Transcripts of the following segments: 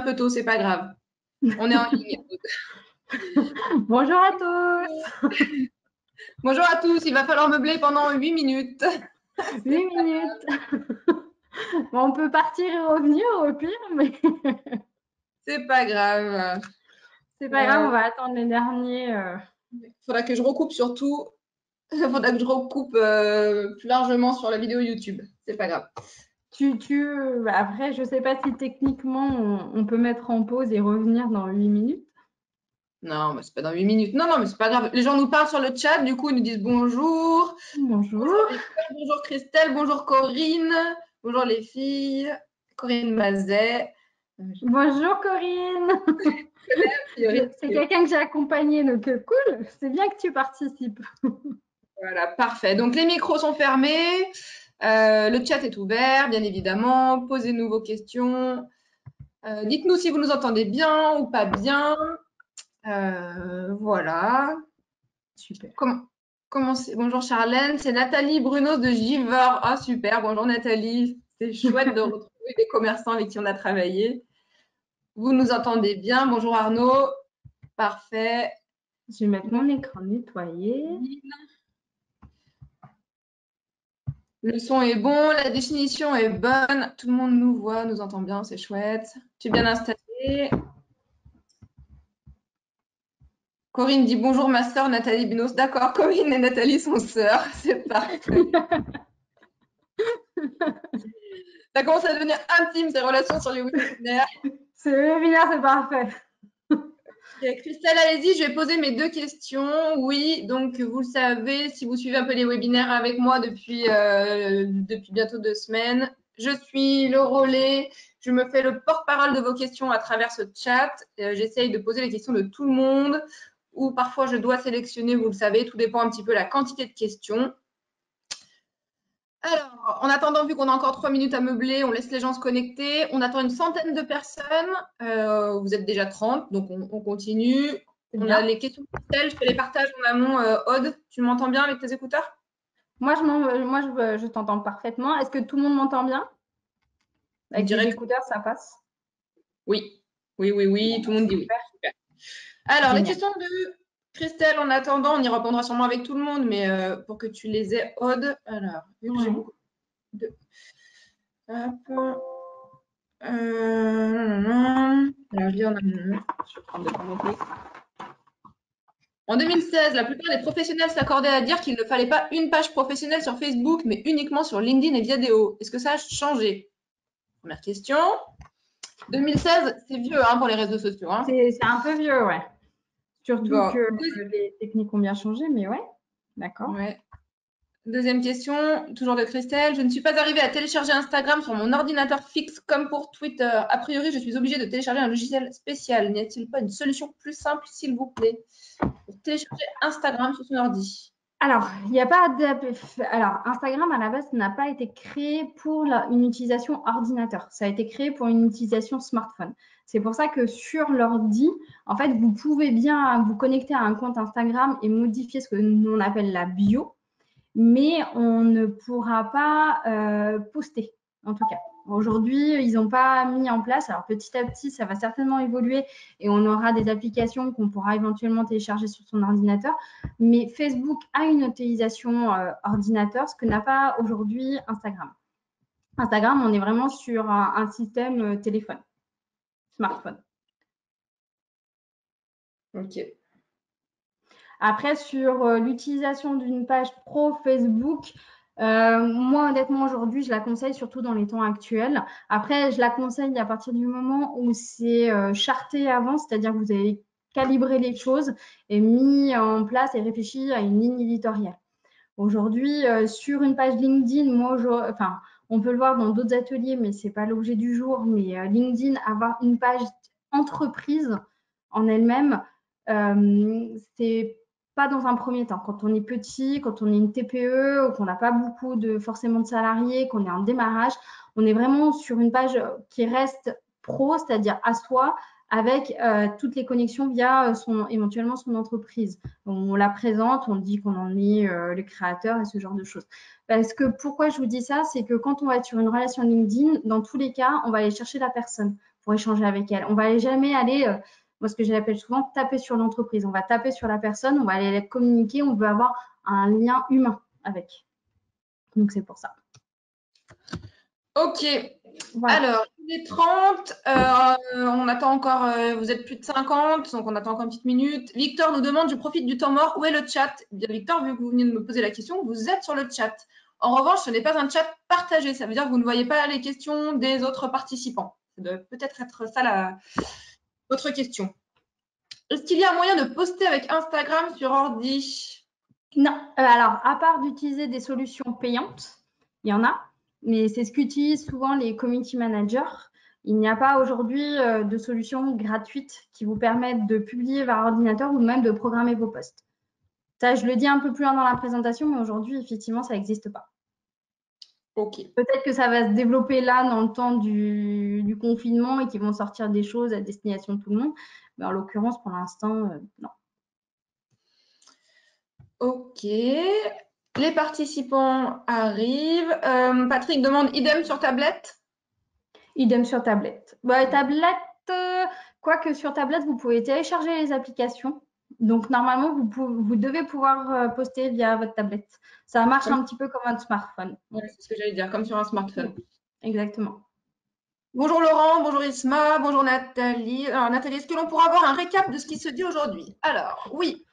peu tôt, c'est pas grave. On est en ligne. Bonjour à tous. Bonjour à tous, il va falloir meubler pendant 8 minutes. 8 minutes. Bon, on peut partir et revenir au pire, mais C'est pas grave. c'est pas grave, on va attendre les derniers. Faudra que je recoupe surtout. Faudra que je recoupe plus largement sur la vidéo YouTube. C'est pas grave. Après, je sais pas si techniquement on peut mettre en pause et revenir dans 8 minutes. Non, mais c'est pas dans 8 minutes. Non, non, mais c'est pas grave. Les gens nous parlent sur le chat, du coup, ils nous disent bonjour. Bonjour. Bonjour Victor, bonjour Christelle, bonjour Corinne, bonjour les filles. Corinne Mazet. Bonjour Corinne. C'est quelqu'un que j'ai accompagné, donc cool. C'est bien que tu participes. Voilà, parfait. Donc les micros sont fermés, le chat est ouvert, bien évidemment. Posez-nous vos questions. Dites-nous si vous nous entendez bien ou pas bien. Voilà. Super. Bonjour Charlène, c'est Nathalie Brunos de Giver. Ah super, bonjour Nathalie. C'est chouette de retrouver des commerçants avec qui on a travaillé. Vous nous entendez bien. Bonjour Arnaud. Parfait. Je vais mettre mon écran nettoyé. Le son est bon, la définition est bonne, tout le monde nous voit, nous entend bien, c'est chouette. Tu es bien installé. Corinne dit bonjour ma sœur Nathalie Binos. D'accord, Corinne et Nathalie sont sœurs, c'est parfait. Ça commence à devenir intime ces relations sur les webinaires. Ce webinaire, c'est parfait. Christelle, allez-y, je vais poser mes 2 questions. Oui, donc vous le savez, si vous suivez un peu les webinaires avec moi depuis bientôt 2 semaines, je suis le relais, je me fais le porte-parole de vos questions à travers ce chat. J'essaye de poser les questions de tout le monde, ou parfois je dois sélectionner, vous le savez, tout dépend un petit peu de la quantité de questions. Alors, en attendant, vu qu'on a encore 3 minutes à meubler, on laisse les gens se connecter. On attend une centaine de personnes. Vous êtes déjà 30, donc on continue. On a les questions de Christelle, je te les partage en amont. Aude, tu m'entends bien avec tes écouteurs? Moi, je t'entends parfaitement. Est-ce que tout le monde m'entend bien? Avec les écouteurs, ça passe? Oui. Oui, oui, oui, tout le monde dit oui. Super. Alors, les questions de Christelle, en attendant, on y répondra sûrement avec tout le monde, mais pour que tu les aies, Aude. Alors, vu que j'ai beaucoup de... Hop. Alors, je lis en amont. Je vais prendre de mon truc. En 2016, la plupart des professionnels s'accordaient à dire qu'il ne fallait pas une page professionnelle sur Facebook, mais uniquement sur LinkedIn et Viadeo. Est-ce que ça a changé? Première question. 2016, c'est vieux hein, pour les réseaux sociaux. Hein. C'est un peu vieux, ouais. Surtout bon. que les techniques ont bien changé, mais ouais, d'accord. Ouais. Deuxième question, toujours de Christelle. Je ne suis pas arrivée à télécharger Instagram sur mon ordinateur fixe comme pour Twitter. A priori, je suis obligée de télécharger un logiciel spécial. N'y a-t-il pas une solution plus simple, s'il vous plaît, pour télécharger Instagram sur son ordi? Alors, il n'y a pas Alors, Instagram, à la base, n'a pas été créé pour une utilisation ordinateur. Ça a été créé pour une utilisation smartphone. C'est pour ça que sur l'ordi, en fait, vous pouvez bien vous connecter à un compte Instagram et modifier ce que nous on appelle la bio, mais on ne pourra pas poster, en tout cas. Aujourd'hui, ils n'ont pas mis en place. Alors, petit à petit, ça va certainement évoluer et on aura des applications qu'on pourra éventuellement télécharger sur son ordinateur. Mais Facebook a une utilisation ordinateur, ce que n'a pas aujourd'hui Instagram. Instagram, on est vraiment sur un système téléphone, smartphone. Ok. Après, sur l'utilisation d'une page pro Facebook, moi, honnêtement, aujourd'hui, je la conseille surtout dans les temps actuels. Après, je la conseille à partir du moment où c'est charté avant, c'est-à-dire que vous avez calibré les choses et mis en place et réfléchi à une ligne éditoriale. Aujourd'hui, sur une page LinkedIn, on peut le voir dans d'autres ateliers, mais ce n'est pas l'objet du jour. Mais LinkedIn, avoir une page entreprise en elle-même, c'est pas dans un premier temps. Quand on est petit, quand on est une TPE, ou qu'on n'a pas beaucoup forcément de salariés, qu'on est en démarrage, on est vraiment sur une page qui reste pro, c'est-à-dire à soi, avec toutes les connexions via éventuellement son entreprise. On la présente, on dit qu'on en est le créateur et ce genre de choses. Parce que pourquoi je vous dis ça, c'est que quand on va être sur une relation LinkedIn, dans tous les cas, on va aller chercher la personne pour échanger avec elle. On ne va jamais aller, moi ce que j'appelle souvent, taper sur l'entreprise. On va taper sur la personne, on va aller la communiquer, on veut avoir un lien humain avec. Donc, c'est pour ça. Ok. Voilà. Alors, il est 30. On attend encore, vous êtes plus de 50, donc on attend encore une petite minute. Victor nous demande, je profite du temps mort, où est le chat? Eh bien, Victor, vu que vous venez de me poser la question, vous êtes sur le chat. En revanche, ce n'est pas un chat partagé. Ça veut dire que vous ne voyez pas les questions des autres participants. Ça doit peut-être être ça votre question. Est-ce qu'il y a un moyen de poster avec Instagram sur ordi? Non. Alors, à part d'utiliser des solutions payantes, il y en a, mais c'est ce qu'utilisent souvent les community managers. Il n'y a pas aujourd'hui de solutions gratuites qui vous permettent de publier vers ordinateur ou même de programmer vos posts. Ça, je le dis un peu plus loin dans la présentation, mais aujourd'hui, effectivement, ça n'existe pas. Ok. Peut-être que ça va se développer là dans le temps du confinement et qu'ils vont sortir des choses à destination de tout le monde. Mais en l'occurrence, pour l'instant, non. Ok. Les participants arrivent. Patrick demande idem sur tablette. Idem sur tablette. Tablette, quoique sur tablette, vous pouvez télécharger les applications. Donc, normalement, vous devez pouvoir poster via votre tablette. Ça marche un petit peu comme un smartphone. Ouais, c'est ce que j'allais dire, comme sur un smartphone. Exactement. Bonjour Laurent, bonjour Isma, bonjour Nathalie. Alors Nathalie, est-ce que l'on pourra avoir un récap de ce qui se dit aujourd'hui? Alors, oui,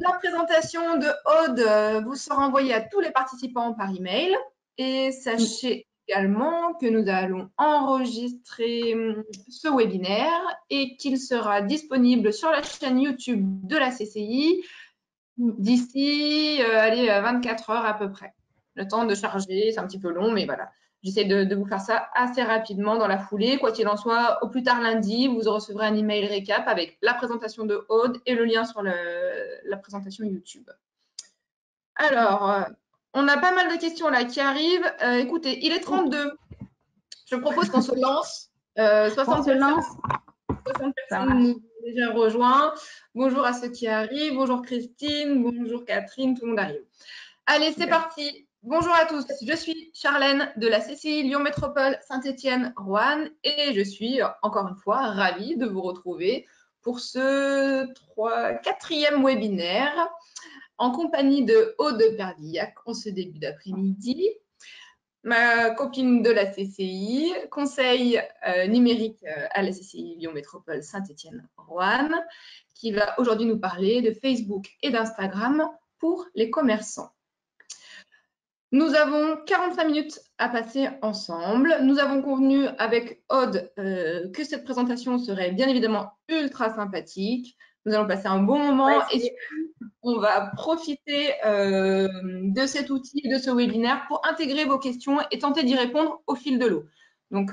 la présentation de Aude vous sera envoyée à tous les participants par email. Et sachez également que nous allons enregistrer ce webinaire et qu'il sera disponible sur la chaîne YouTube de la CCI d'ici 24 heures à peu près. Le temps de charger, c'est un petit peu long, mais voilà. J'essaie de vous faire ça assez rapidement dans la foulée. Quoi qu'il en soit, au plus tard lundi, vous recevrez un email récap avec la présentation de Aude et le lien sur la présentation YouTube. Alors, on a pas mal de questions là qui arrivent. Écoutez, il est 32. Je propose qu'on se lance. 60 personnes nous ont déjà rejoints. Bonjour à ceux qui arrivent. Bonjour Christine. Bonjour Catherine. Tout le monde arrive. Allez, c'est parti. Bonjour à tous. Je suis Charlène de la CCI Lyon Métropole Saint-Étienne Roanne et je suis encore une fois ravie de vous retrouver pour ce 4e webinaire en compagnie de Aude Perdillac en ce début d'après-midi. Ma copine de la CCI, conseil numérique à la CCI Lyon Métropole Saint-Étienne-Roanne, qui va aujourd'hui nous parler de Facebook et d'Instagram pour les commerçants. Nous avons 45 minutes à passer ensemble. Nous avons convenu avec Aude que cette présentation serait bien évidemment ultra sympathique. Nous allons passer un bon moment et surtout, on va profiter de cet outil, de ce webinaire pour intégrer vos questions et tenter d'y répondre au fil de l'eau. Donc,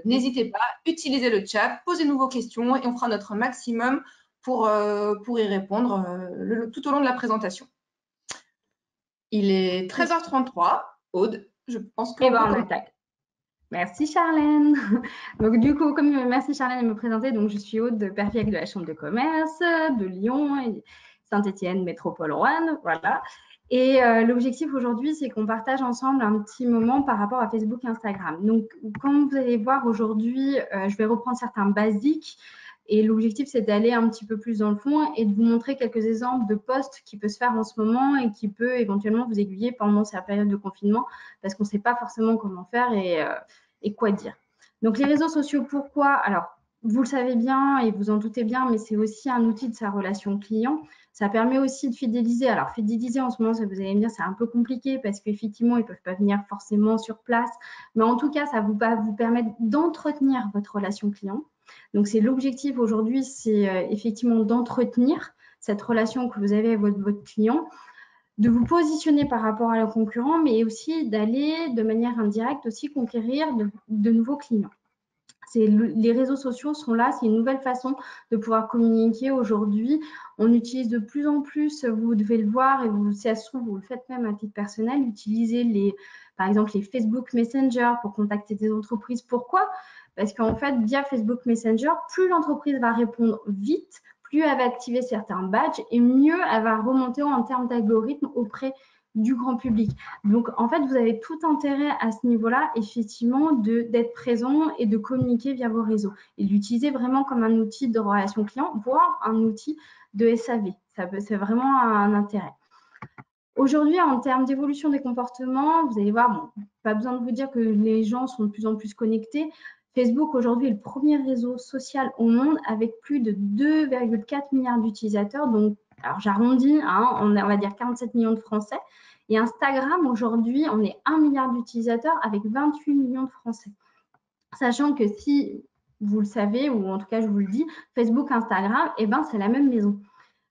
n'hésitez pas, utilisez le chat, posez-nous vos questions et on fera notre maximum pour y répondre tout au long de la présentation. Il est 13h33. Aude, je pense que on attaque. Merci Charlène. Donc du coup, merci Charlène de me présenter. Donc je suis Aude de Perfiac de la Chambre de commerce de Lyon et Saint-Étienne Métropole Roanne. Voilà. Et l'objectif aujourd'hui, c'est qu'on partage ensemble un petit moment par rapport à Facebook et Instagram. Donc comme vous allez voir aujourd'hui, je vais reprendre certains basiques. Et l'objectif, c'est d'aller un petit peu plus dans le fond et de vous montrer quelques exemples de posts qui peuvent se faire en ce moment et qui peut éventuellement vous aiguiller pendant cette période de confinement parce qu'on ne sait pas forcément comment faire et quoi dire. Donc, les réseaux sociaux, pourquoi? Alors, vous le savez bien et vous en doutez bien, mais c'est aussi un outil de sa relation client. Ça permet aussi de fidéliser. Alors, fidéliser en ce moment, ça, vous allez me dire, c'est un peu compliqué parce qu'effectivement, ils ne peuvent pas venir forcément sur place. Mais en tout cas, ça va vous permettre d'entretenir votre relation client. Donc, c'est l'objectif aujourd'hui, c'est effectivement d'entretenir cette relation que vous avez avec votre client, de vous positionner par rapport à la concurrent, mais aussi d'aller de manière indirecte aussi conquérir de nouveaux clients. Les réseaux sociaux sont là, c'est une nouvelle façon de pouvoir communiquer aujourd'hui. On utilise de plus en plus, vous devez le voir, et si ça se trouve, vous le faites même à titre personnel, utiliser par exemple les Facebook Messenger pour contacter des entreprises. Pourquoi? Parce qu'en fait, via Facebook Messenger, plus l'entreprise va répondre vite, plus elle va activer certains badges et mieux elle va remonter en termes d'algorithme auprès du grand public. Donc, en fait, vous avez tout intérêt à ce niveau-là, effectivement, d'être présent et de communiquer via vos réseaux et d'utiliser vraiment comme un outil de relation client, voire un outil de SAV. C'est vraiment un intérêt. Aujourd'hui, en termes d'évolution des comportements, vous allez voir, bon, pas besoin de vous dire que les gens sont de plus en plus connectés. Facebook, aujourd'hui, est le premier réseau social au monde avec plus de 2,4 milliards d'utilisateurs. Donc, alors j'arrondis, hein, on va dire 47 millions de Français. Et Instagram, aujourd'hui, on est 1 milliard d'utilisateurs avec 28 millions de Français. Sachant que si vous le savez, ou en tout cas je vous le dis, Facebook, Instagram, eh ben, c'est la même maison.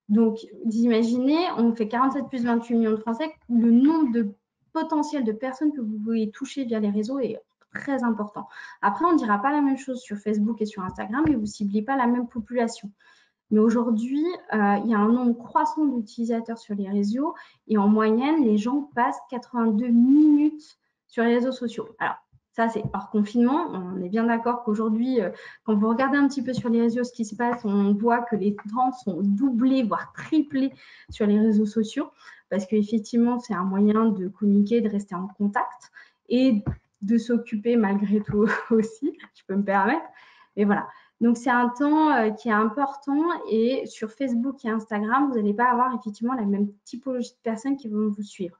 Donc, vous imaginez, on fait 47 plus 28 millions de Français, le nombre de potentiel de personnes que vous pouvez toucher via les réseaux est très important. Après, on ne dira pas la même chose sur Facebook et sur Instagram, mais vous ne ciblez pas la même population. Mais aujourd'hui, il y a un nombre croissant d'utilisateurs sur les réseaux et en moyenne, les gens passent 82 minutes sur les réseaux sociaux. Alors, ça, c'est hors confinement. On est bien d'accord qu'aujourd'hui, quand vous regardez un petit peu sur les réseaux ce qui se passe, on voit que les temps sont doublés, voire triplés sur les réseaux sociaux parce qu'effectivement, c'est un moyen de communiquer, de rester en contact et de s'occuper malgré tout aussi, je peux me permettre. Mais voilà. Donc, c'est un temps qui est important et sur Facebook et Instagram, vous n'allez pas avoir effectivement la même typologie de personnes qui vont vous suivre.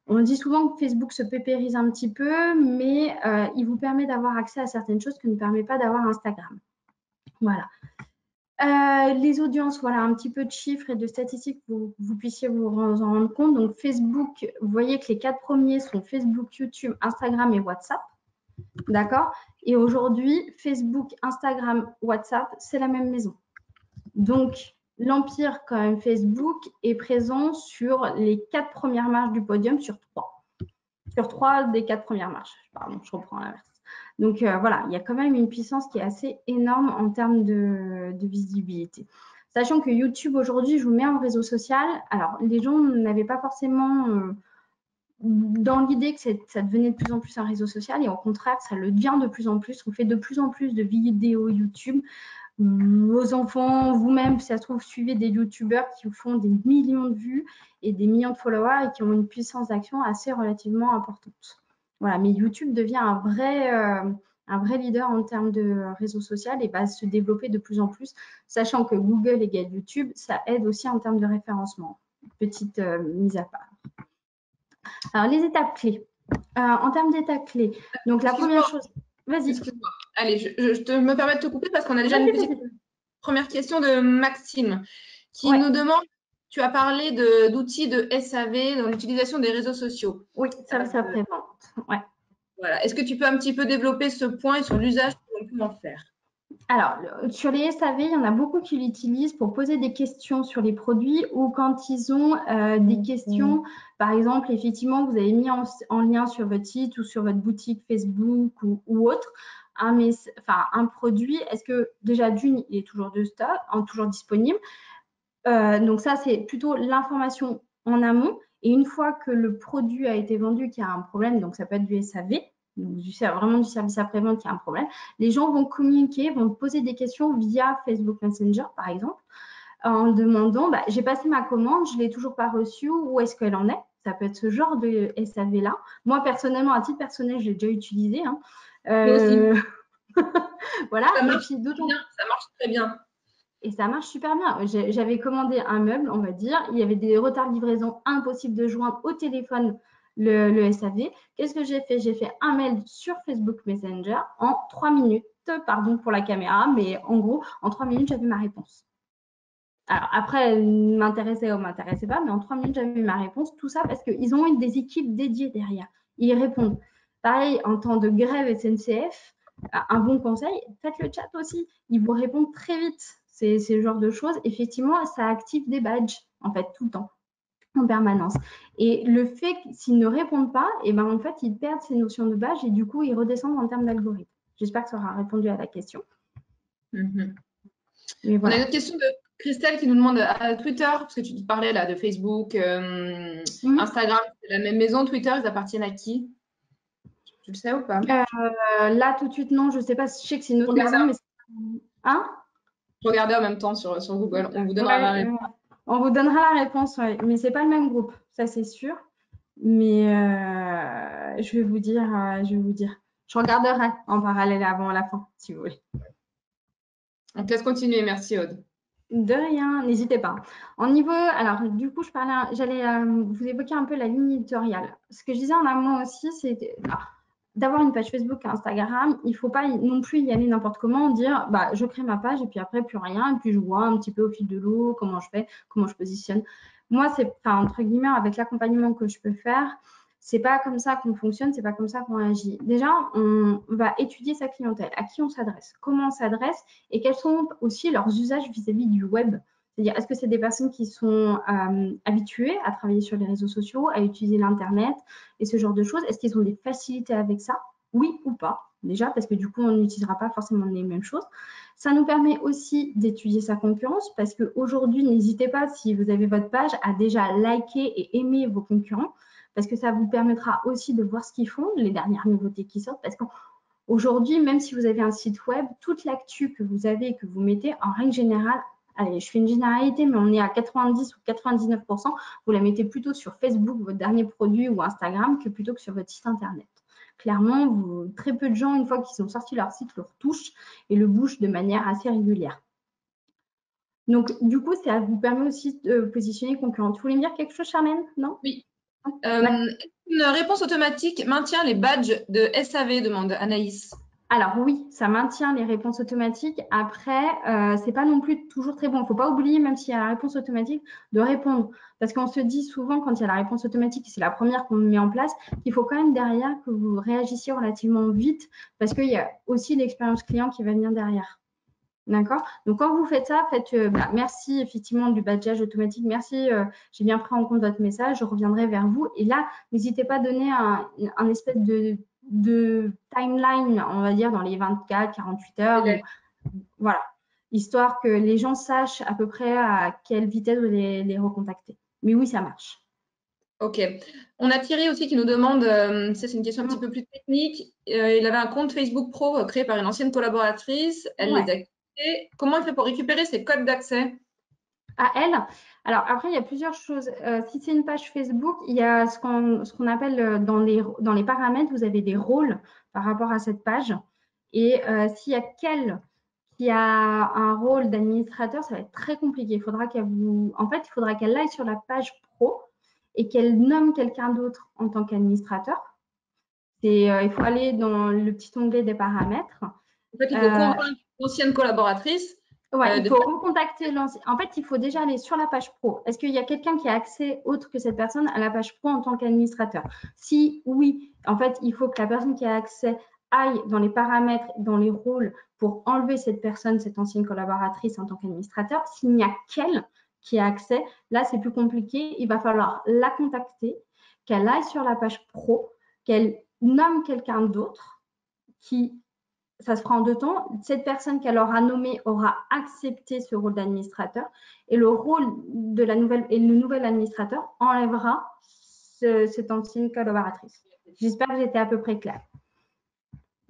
On dit souvent que Facebook se pépérise un petit peu, mais il vous permet d'avoir accès à certaines choses que ne permet pas d'avoir Instagram. Voilà. Les audiences, voilà un petit peu de chiffres et de statistiques pour que vous puissiez vous en rendre compte. Donc, Facebook, vous voyez que les 4 premiers sont Facebook, YouTube, Instagram et WhatsApp. D'accord? Et aujourd'hui, Facebook, Instagram, WhatsApp, c'est la même maison. Donc, l'empire, quand même, Facebook est présent sur les 4 premières marches du podium sur 3. Sur 3 des 4 premières marches. Pardon, je reprends l'inverse. Donc, voilà, il y a quand même une puissance qui est assez énorme en termes de visibilité. Sachant que YouTube, aujourd'hui, je vous mets en réseau social. Alors, les gens n'avaient pas forcément dans l'idée que ça devenait de plus en plus un réseau social et au contraire, ça le devient de plus en plus. On fait de plus en plus de vidéos YouTube. Vos enfants, vous-même, si ça se trouve, suivez des YouTubeurs qui font des millions de vues et des millions de followers et qui ont une puissance d'action assez relativement importante. Voilà, mais YouTube devient un vrai leader en termes de réseau social et va se développer de plus en plus, sachant que Google égale YouTube, ça aide aussi en termes de référencement. Petite mise à part. Alors, les étapes clés. En termes d'étapes clés, donc la première chose… Vas-y. Excuse-moi. Allez, je me permets de te couper parce qu'on a déjà une petite première question de Maxime qui nous demande, tu as parlé d'outils de SAV dans l'utilisation des réseaux sociaux. Oui, ça présente. Ouais. Voilà. Est-ce que tu peux un petit peu développer ce point et sur l'usage qu'on peut en faire? Alors, sur les SAV, il y en a beaucoup qui l'utilisent pour poser des questions sur les produits ou quand ils ont des questions, par exemple, effectivement, vous avez mis en lien sur votre site ou sur votre boutique Facebook ou autre, un produit, est-ce que déjà d'une, il est toujours de stock, toujours disponible? Donc ça, c'est plutôt l'information en amont. Et une fois que le produit a été vendu, qu'il y a un problème, donc ça peut être du SAV, vraiment du service après-vente qui a un problème, les gens vont communiquer, vont poser des questions via Facebook Messenger, par exemple, en demandant, j'ai passé ma commande, je ne l'ai toujours pas reçue, où est-ce qu'elle en est? Ça peut être ce genre de SAV-là. Moi, personnellement, à titre personnel, je l'ai déjà utilisé. Moi aussi. Voilà. Ça marche très bien. Et ça marche super bien. J'avais commandé un meuble, on va dire. Il y avait des retards de livraison, impossible de joindre au téléphone le SAV. Qu'est-ce que j'ai fait? J'ai fait un mail sur Facebook Messenger en 3 minutes. Pardon pour la caméra, mais en gros, en 3 minutes, j'avais ma réponse. Alors après, elle m'intéressait ou ne m'intéressait pas, mais en 3 minutes, j'avais ma réponse. Tout ça parce qu'ils ont des équipes dédiées derrière. Ils répondent. Pareil, en temps de grève SNCF, un bon conseil, faites le chat aussi. Ils vous répondent très vite. C'est ce genre de choses. Effectivement, ça active des badges, en fait, tout le temps, en permanence. Et le fait s'ils ne répondent pas, en fait, ils perdent ces notions de badge et du coup, ils redescendent en termes d'algorithme. J'espère que ça aura répondu à la question. Mais voilà. On a une autre question de Christelle qui nous demande à Twitter, parce que tu te parlais là de Facebook, Instagram, c'est la même maison. Twitter, ils appartiennent à qui? Tu le sais ou pas? Là, tout de suite, non. Je ne sais pas. Je sais que c'est une autre maison, mais hein? Regardez en même temps sur Google. On vous donnera la réponse. On vous donnera la réponse, mais ce n'est pas le même groupe, ça c'est sûr. Mais je vais vous dire, je regarderai en parallèle avant la fin, si vous voulez. On te laisse continuer. Merci, Aude. De rien, n'hésitez pas. En niveau, alors du coup, j'allais vous évoquer un peu la ligne éditoriale. Ce que je disais en amont aussi, c'est d'avoir une page Facebook et Instagram. Il ne faut pas non plus y aller n'importe comment, dire bah, je crée ma page et puis après plus rien, et puis je vois un petit peu au fil de l'eau comment je fais, comment je positionne. Moi, c'est entre guillemets avec l'accompagnement que je peux faire. C'est pas comme ça qu'on fonctionne, c'est pas comme ça qu'on agit. Déjà, on va étudier sa clientèle, à qui on s'adresse, comment on s'adresse et quels sont aussi leurs usages vis-à-vis du web. C'est-à-dire, est-ce que c'est des personnes qui sont habituées à travailler sur les réseaux sociaux, à utiliser l'Internet et ce genre de choses? Est-ce qu'ils ont des facilités avec ça? Oui ou pas, déjà, parce que du coup, on n'utilisera pas forcément les mêmes choses. Ça nous permet aussi d'étudier sa concurrence, parce qu'aujourd'hui, n'hésitez pas, si vous avez votre page, à déjà liker et aimer vos concurrents, parce que ça vous permettra aussi de voir ce qu'ils font, les dernières nouveautés qui sortent, parce qu'aujourd'hui, même si vous avez un site web, toute l'actu que vous avez et que vous mettez, en règle générale, allez, je fais une généralité, mais on est à 90 ou 99%, vous la mettez plutôt sur Facebook, votre dernier produit, ou Instagram, que plutôt que sur votre site Internet. Clairement, très peu de gens, une fois qu'ils ont sorti leur site, le retouchent et le bougent de manière assez régulière. Donc, du coup, ça vous permet aussi de positionner concurrent. Tu voulais me dire quelque chose, Charmaine? Non? Oui. Une réponse automatique maintient les badges de SAV, demande Anaïs. Alors oui, ça maintient les réponses automatiques. Après, c'est pas non plus toujours très bon. Il ne faut pas oublier, même s'il y a la réponse automatique, de répondre. Parce qu'on se dit souvent, quand il y a la réponse automatique, et c'est la première qu'on met en place, qu'il faut quand même derrière que vous réagissiez relativement vite, parce qu'il y a aussi l'expérience client qui va venir derrière. D'accord? Donc, quand vous faites ça, faites merci effectivement du badgeage automatique. Merci, j'ai bien pris en compte votre message. Je reviendrai vers vous. Et là, n'hésitez pas à donner un espèce de timeline, on va dire, dans les 24, 48 heures. Voilà. Histoire que les gens sachent à peu près à quelle vitesse vous les recontacter. Mais oui, ça marche. Ok. On a Thierry aussi qui nous demande, ça c'est une question un petit peu plus technique. Il avait un compte Facebook Pro créé par une ancienne collaboratrice. Elle les a quittés. Comment il fait pour récupérer ses codes d'accès? À elle. Alors après, il y a plusieurs choses. Si c'est une page Facebook, il y a ce qu'on appelle dans les paramètres, vous avez des rôles par rapport à cette page. Et s'il y a qu'elle qui a un rôle d'administrateur, ça va être très compliqué. Il faudra il faudra qu'elle aille sur la page pro et qu'elle nomme quelqu'un d'autre en tant qu'administrateur. Il faut aller dans le petit onglet des paramètres. En fait, il faut convaincre l'ancienne collaboratrice. Ouais, il faut recontacter l'ancien. En fait, il faut déjà aller sur la page pro. Est-ce qu'il y a quelqu'un qui a accès autre que cette personne à la page pro en tant qu'administrateur? Si oui, en fait, il faut que la personne qui a accès aille dans les paramètres, dans les rôles pour enlever cette personne, cette ancienne collaboratrice en tant qu'administrateur. S'il n'y a qu'elle qui a accès, là, c'est plus compliqué. Il va falloir la contacter, qu'elle aille sur la page pro, qu'elle nomme quelqu'un d'autre qui ça se fera en 2 temps. Cette personne qu'elle aura nommée aura accepté ce rôle d'administrateur et le nouvel administrateur enlèvera cette ancienne collaboratrice. J'espère que j'étais à peu près claire.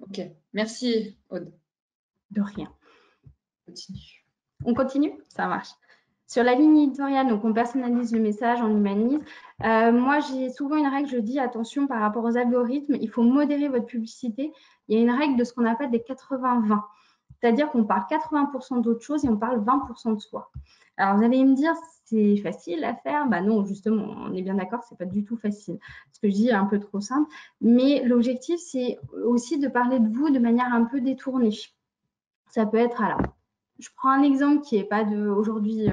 Ok, merci Aude. De rien. Continue. On continue? Ça marche. Sur la ligne éditoriale, donc on personnalise le message, on humanise. Moi, j'ai souvent une règle, je dis attention par rapport aux algorithmes, il faut modérer votre publicité. Il y a une règle de ce qu'on appelle des 80-20. C'est-à-dire qu'on parle 80% d'autre chose et on parle 20% de soi. Alors, vous allez me dire, c'est facile à faire? Bah non, justement, on est bien d'accord, c'est pas du tout facile. Ce que je dis est un peu trop simple. Mais l'objectif, c'est aussi de parler de vous de manière un peu détournée. Ça peut être, alors, je prends un exemple qui n'est pas aujourd'hui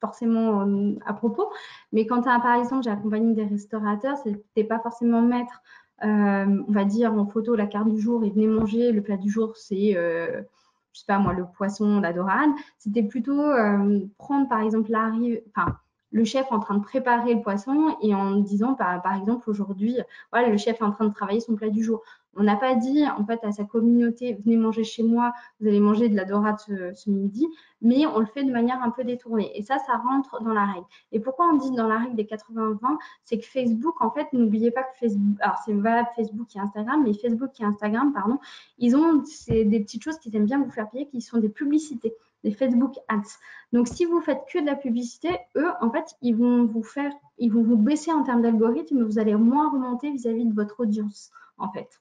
forcément à propos, mais quand par exemple j'ai accompagné des restaurateurs, c'était pas forcément mettre, on va dire en photo la carte du jour et venez manger, le plat du jour c'est, je sais pas moi, le poisson, la dorade. C'était plutôt prendre par exemple le chef en train de préparer le poisson et en disant par exemple aujourd'hui, voilà, le chef est en train de travailler son plat du jour. On n'a pas dit en fait à sa communauté, venez manger chez moi, vous allez manger de la dorade ce midi, mais on le fait de manière un peu détournée. Et ça rentre dans la règle. Et pourquoi on dit dans la règle des 80-20, c'est que Facebook, en fait, n'oubliez pas que Facebook, alors c'est valable Facebook et Instagram, mais Facebook et Instagram, pardon, ils ont des petites choses qu'ils aiment bien vous faire payer, qui sont des publicités, des Facebook Ads. Donc, si vous faites que de la publicité, eux, en fait, ils vont vous baisser en termes d'algorithme, mais vous allez moins remonter vis-à-vis de votre audience, en fait.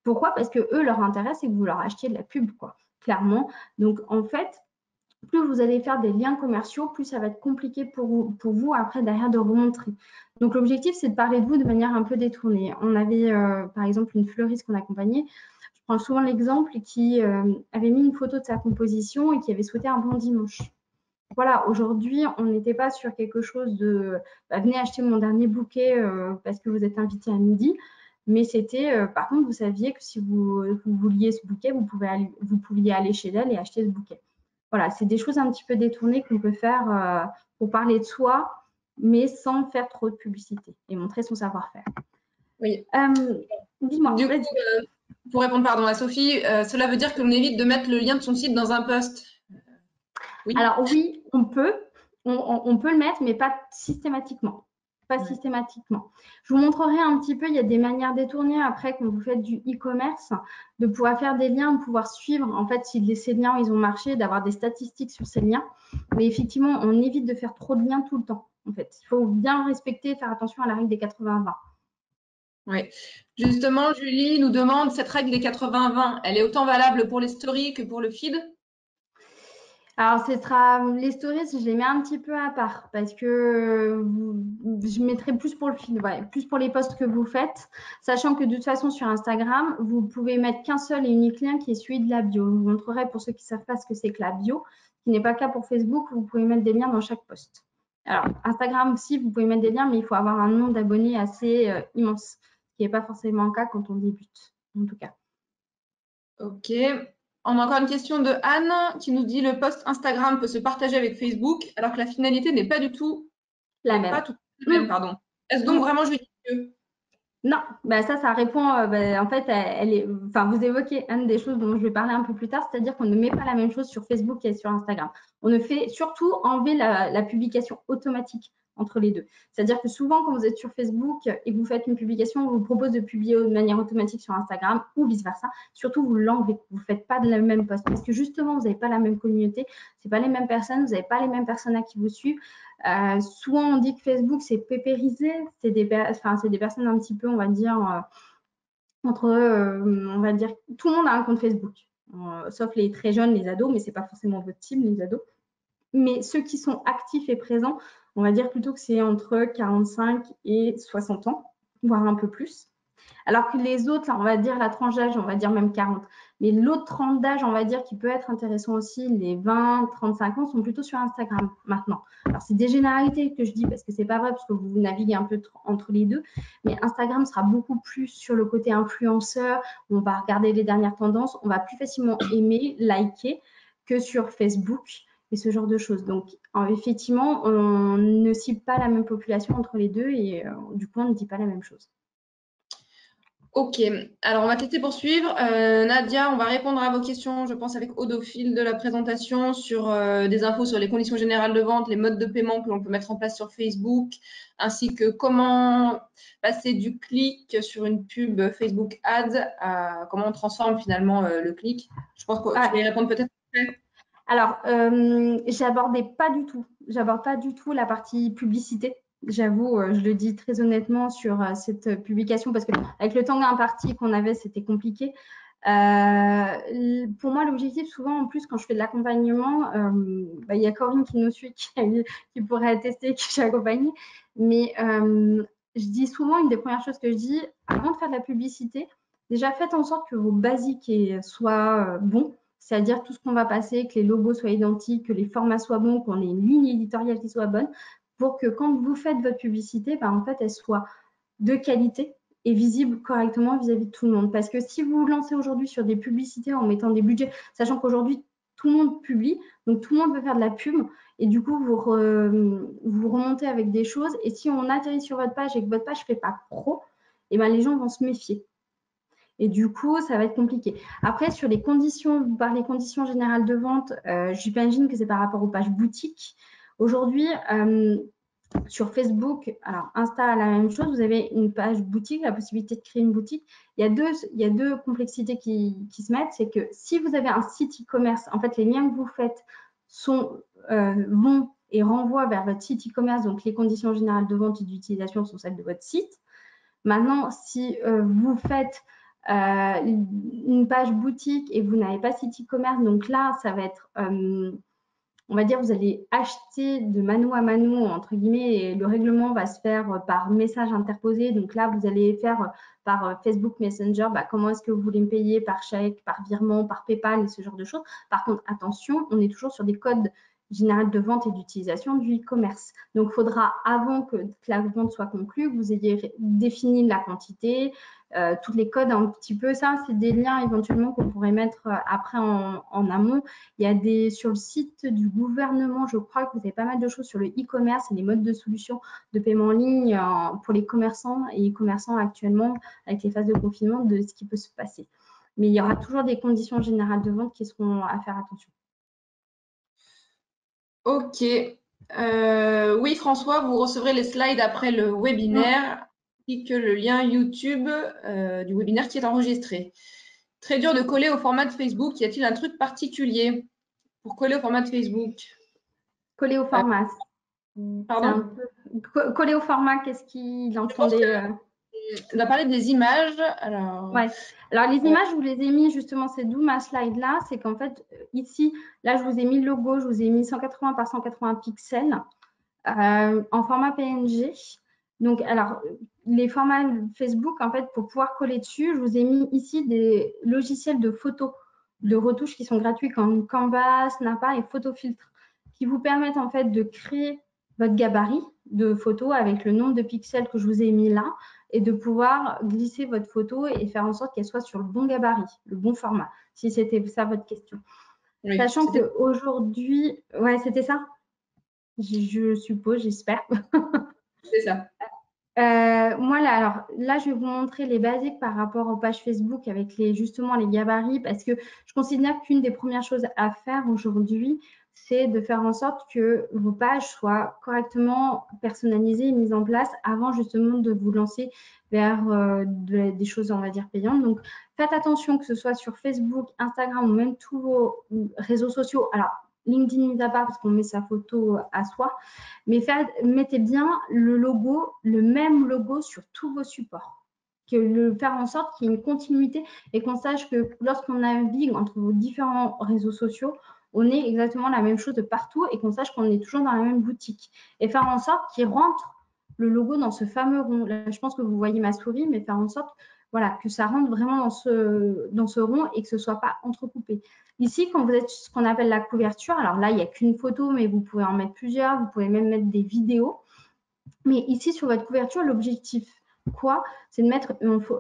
Pourquoi? Parce que eux, leur intérêt, c'est que vous leur achetiez de la pub, quoi, clairement. Donc, en fait, plus vous allez faire des liens commerciaux, plus ça va être compliqué pour vous après derrière de remontrer. Donc, l'objectif, c'est de parler de vous de manière un peu détournée. On avait, par exemple, une fleuriste qu'on accompagnait. Je prends souvent l'exemple qui avait mis une photo de sa composition et qui avait souhaité un bon dimanche. Voilà, aujourd'hui, on n'était pas sur quelque chose de venez acheter mon dernier bouquet parce que vous êtes invité à midi. Mais c'était, par contre, vous saviez que si vous vouliez ce bouquet, vous pouviez aller chez elle et acheter ce bouquet. Voilà, c'est des choses un petit peu détournées qu'on peut faire pour parler de soi, mais sans faire trop de publicité et montrer son savoir-faire. Oui. Dis-moi. Du coup, pour répondre pardon à Sophie, cela veut dire que l'on évite de mettre le lien de son site dans un post. Oui. Alors oui, on peut le mettre, mais pas systématiquement. Pas systématiquement. Je vous montrerai un petit peu, il y a des manières détournées après quand vous faites du e-commerce, de pouvoir faire des liens, de pouvoir suivre en fait si ces liens ils ont marché, d'avoir des statistiques sur ces liens. Mais effectivement, on évite de faire trop de liens tout le temps. En fait, il faut bien respecter, faire attention à la règle des 80-20. Oui. Justement, Julie nous demande, cette règle des 80-20, elle est autant valable pour les stories que pour le feed? Alors, les stories, je les mets un petit peu à part parce que je mettrai plus pour le feed, plus pour les posts que vous faites, sachant que de toute façon, sur Instagram, vous pouvez mettre qu'un seul et unique lien qui est celui de la bio. Je vous montrerai pour ceux qui ne savent pas ce que c'est que la bio, ce qui n'est pas le cas pour Facebook, vous pouvez mettre des liens dans chaque post. Alors, Instagram aussi, vous pouvez mettre des liens, mais il faut avoir un nombre d'abonnés assez immense, ce qui n'est pas forcément le cas quand on débute, en tout cas. Ok. On a encore une question de Anne qui nous dit le post Instagram peut se partager avec Facebook alors que la finalité n'est pas du tout la même. Pas tout la même, pardon. Est-ce donc vraiment judicieux? Non, ça répond, en fait, vous évoquez une des choses dont je vais parler un peu plus tard, c'est-à-dire qu'on ne met pas la même chose sur Facebook et sur Instagram. On ne fait surtout enlever la publication automatique entre les deux. C'est-à-dire que souvent, quand vous êtes sur Facebook et que vous faites une publication, on vous propose de publier de manière automatique sur Instagram ou vice-versa. Surtout, vous l'enlevez. Vous ne faites pas de la même post parce que justement, vous n'avez pas la même communauté, ce n'est pas les mêmes personnes, vous n'avez pas les mêmes personnes qui vous suivent. Souvent, on dit que Facebook, c'est pépérisé. C'est des personnes un petit peu, on va dire, on va dire, tout le monde a un compte Facebook. Sauf les très jeunes, les ados, mais ce n'est pas forcément votre team, les ados. Mais ceux qui sont actifs et présents, on va dire plutôt que c'est entre 45 et 60 ans, voire un peu plus. Alors que les autres, là, on va dire la tranche d'âge, on va dire même 40. Mais l'autre tranche d'âge, on va dire, qui peut être intéressant aussi, les 20, 35 ans, sont plutôt sur Instagram maintenant. Alors, c'est des généralités que je dis parce que c'est pas vrai parce que vous naviguez un peu entre les deux. Mais Instagram sera beaucoup plus sur le côté influenceur. On va regarder les dernières tendances. On va plus facilement aimer, liker que sur Facebook et ce genre de choses. Donc, effectivement, on ne cible pas la même population entre les deux et du coup, on ne dit pas la même chose. Ok, alors on va tester poursuivre. Nadia, on va répondre à vos questions, je pense, avec Aude au fil de la présentation sur des infos sur les conditions générales de vente, les modes de paiement que l'on peut mettre en place sur Facebook, ainsi que comment passer du clic sur une pub Facebook Ads à comment on transforme finalement le clic. Je pense que tu vas y répondre peut-être après. Alors, j'aborde pas du tout la partie publicité. J'avoue, je le dis très honnêtement sur cette publication parce que avec le temps imparti qu'on avait, c'était compliqué. Pour moi, l'objectif, souvent, en plus, quand je fais de l'accompagnement, il y a Corinne qui nous suit, qui pourrait attester que j'ai accompagné. Mais je dis souvent, une des premières choses que je dis, avant de faire de la publicité, déjà faites en sorte que vos basiques soient bons. C'est-à-dire tout ce qu'on va passer, que les logos soient identiques, que les formats soient bons, qu'on ait une ligne éditoriale qui soit bonne, pour que quand vous faites votre publicité, en fait, elle soit de qualité et visible correctement vis-à-vis de tout le monde. Parce que si vous vous lancez aujourd'hui sur des publicités en mettant des budgets, sachant qu'aujourd'hui, tout le monde publie, donc tout le monde veut faire de la pub, et du coup, vous remontez avec des choses, et si on atterrit sur votre page et que votre page ne fait pas pro, les gens vont se méfier. Et du coup, ça va être compliqué. Après, sur les conditions, par les conditions générales de vente, j'imagine que c'est par rapport aux pages boutiques. Aujourd'hui, sur Facebook, alors Insta, la même chose, vous avez une page boutique, la possibilité de créer une boutique. Il y a deux complexités qui se mettent, c'est que si vous avez un site e-commerce, en fait, les liens que vous faites vont et renvoient vers votre site e-commerce, donc les conditions générales de vente et d'utilisation sont celles de votre site. Maintenant, si vous faites une page boutique et vous n'avez pas site e-commerce, donc là, ça va être, on va dire, vous allez acheter de mano à mano, entre guillemets, et le règlement va se faire par message interposé. Donc là, vous allez faire par Facebook Messenger, comment est-ce que vous voulez me payer, par chèque, par virement, par PayPal et ce genre de choses. Par contre, attention, on est toujours sur des codes généraux de vente et d'utilisation du e-commerce. Donc, il faudra, avant que la vente soit conclue, que vous ayez défini la quantité, tous les codes un petit peu. Ça, c'est des liens éventuellement qu'on pourrait mettre après en amont. Il y a sur le site du gouvernement, je crois que vous avez pas mal de choses sur le e-commerce et les modes de solution de paiement en ligne pour les commerçants et e-commerçants actuellement avec les phases de confinement de ce qui peut se passer. Mais il y aura toujours des conditions générales de vente qui seront à faire attention. Ok. Oui, François, vous recevrez les slides après le webinaire ainsi que le lien YouTube du webinaire qui est enregistré. Très dur de coller au format de Facebook. Y a-t-il un truc particulier pour coller au format de Facebook? Coller au format. Pardon? Coller au format, qu'est-ce qu'il Je pense entendait qu'on a parlé des images. Alors, Ouais. Alors, les images, je vous les ai mis justement, c'est d'où ma slide là. C'est qu'en fait, ici, là, je vous ai mis le logo, je vous ai mis 180 par 180 pixels en format PNG. Donc, alors, les formats Facebook, en fait, pour pouvoir coller dessus, je vous ai mis ici des logiciels de photos, de retouches qui sont gratuits comme Canva, Snappa et Photofiltre, qui vous permettent en fait de créer votre gabarit de photos avec le nombre de pixels que je vous ai mis là et de pouvoir glisser votre photo et faire en sorte qu'elle soit sur le bon gabarit, le bon format, si c'était ça votre question. oui, Sachant qu'aujourd'hui, ouais, c'était ça, je suppose, j'espère. c'est ça. Moi, alors là, je vais vous montrer les basiques par rapport aux pages Facebook avec justement les gabarits, parce que je considère qu'une des premières choses à faire aujourd'hui, c'est de faire en sorte que vos pages soient correctement personnalisées et mises en place avant justement de vous lancer vers des choses, on va dire, payantes. Donc, faites attention que ce soit sur Facebook, Instagram ou même tous vos réseaux sociaux. Alors, LinkedIn mis à part parce qu'on met sa photo à soi, mais mettez bien le logo, le même logo sur tous vos supports. Faire en sorte qu'il y ait une continuité et qu'on sache que lorsqu'on navigue entre vos différents réseaux sociaux, on ait exactement la même chose de partout et qu'on sache qu'on est toujours dans la même boutique. Et faire en sorte qu'il rentre le logo dans ce fameux rond. Là, je pense que vous voyez ma souris, mais faire en sorte voilà, que ça rentre vraiment dans ce rond et que ce ne soit pas entrecoupé. Ici, quand vous êtes ce qu'on appelle la couverture, alors là, il n'y a qu'une photo, mais vous pouvez en mettre plusieurs, vous pouvez même mettre des vidéos. Mais ici, sur votre couverture, l'objectif, quoi? C'est de mettre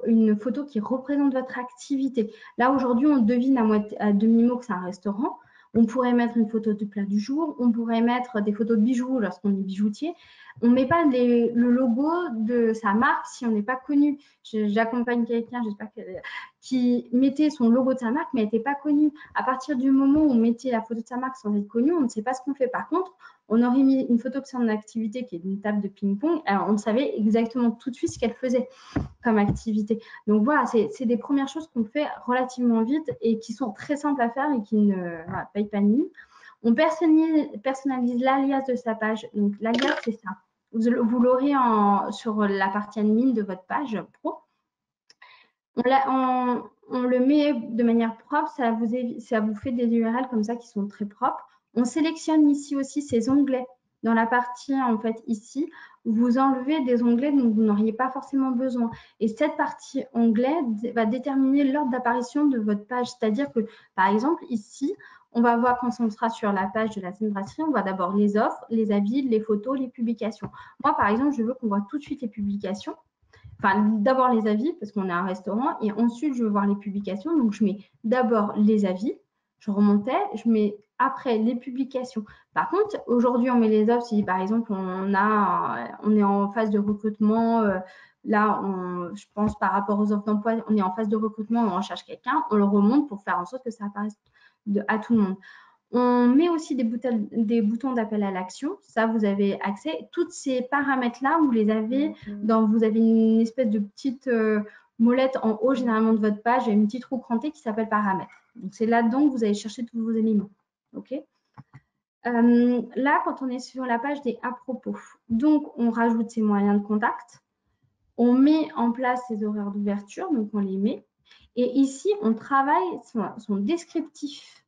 une photo qui représente votre activité. Là, aujourd'hui, on devine à demi-mot que c'est un restaurant. On pourrait mettre une photo du plat du jour, on pourrait mettre des photos de bijoux lorsqu'on est bijoutier. On ne met pas le logo de sa marque si on n'est pas connu. J'accompagne quelqu'un, j'espère qui mettait son logo de sa marque, mais n'était pas connu. À partir du moment où on mettait la photo de sa marque sans être connu, on ne sait pas ce qu'on fait. Par contre, on aurait mis une photo de son activité qui est une table de ping-pong. Alors, on savait exactement tout de suite ce qu'elle faisait comme activité. Donc voilà, c'est des premières choses qu'on fait relativement vite et qui sont très simples à faire et qui ne payent pas de mine. On personnalise l'alias de sa page. Donc l'alias, c'est ça. Vous l'aurez sur la partie admin de votre page pro. On le met de manière propre, ça vous fait des URL comme ça qui sont très propres. On sélectionne ici aussi ces onglets. Dans la partie, en fait, ici, vous enlevez des onglets dont vous n'auriez pas forcément besoin. Et cette partie onglet va déterminer l'ordre d'apparition de votre page. C'est-à-dire que, par exemple, ici, on va voir quand on sera sur la page de la scène brasserie, on voit d'abord les offres, les avis, les photos, les publications. Moi, par exemple, je veux qu'on voit tout de suite les publications. Enfin, d'abord les avis, parce qu'on est un restaurant, et ensuite, je veux voir les publications. Donc, je mets d'abord les avis, je remontais, je mets après les publications. Par contre, aujourd'hui, on met les offres si, par exemple, on est en phase de recrutement là, je pense par rapport aux offres d'emploi, on est en phase de recrutement, on recherche quelqu'un, on le remonte pour faire en sorte que ça apparaisse à tout le monde. On met aussi des boutons d'appel à l'action. Ça, vous avez accès. Tous ces paramètres-là, vous les avez vous avez une espèce de petite molette en haut, généralement de votre page, et une petite roue crantée qui s'appelle paramètres. Donc, c'est là-dedans que vous allez chercher tous vos éléments. OK. Là, quand on est sur la page des à propos, donc on rajoute ses moyens de contact. On met en place ses horaires d'ouverture, donc on les met. Et ici, on travaille son descriptif.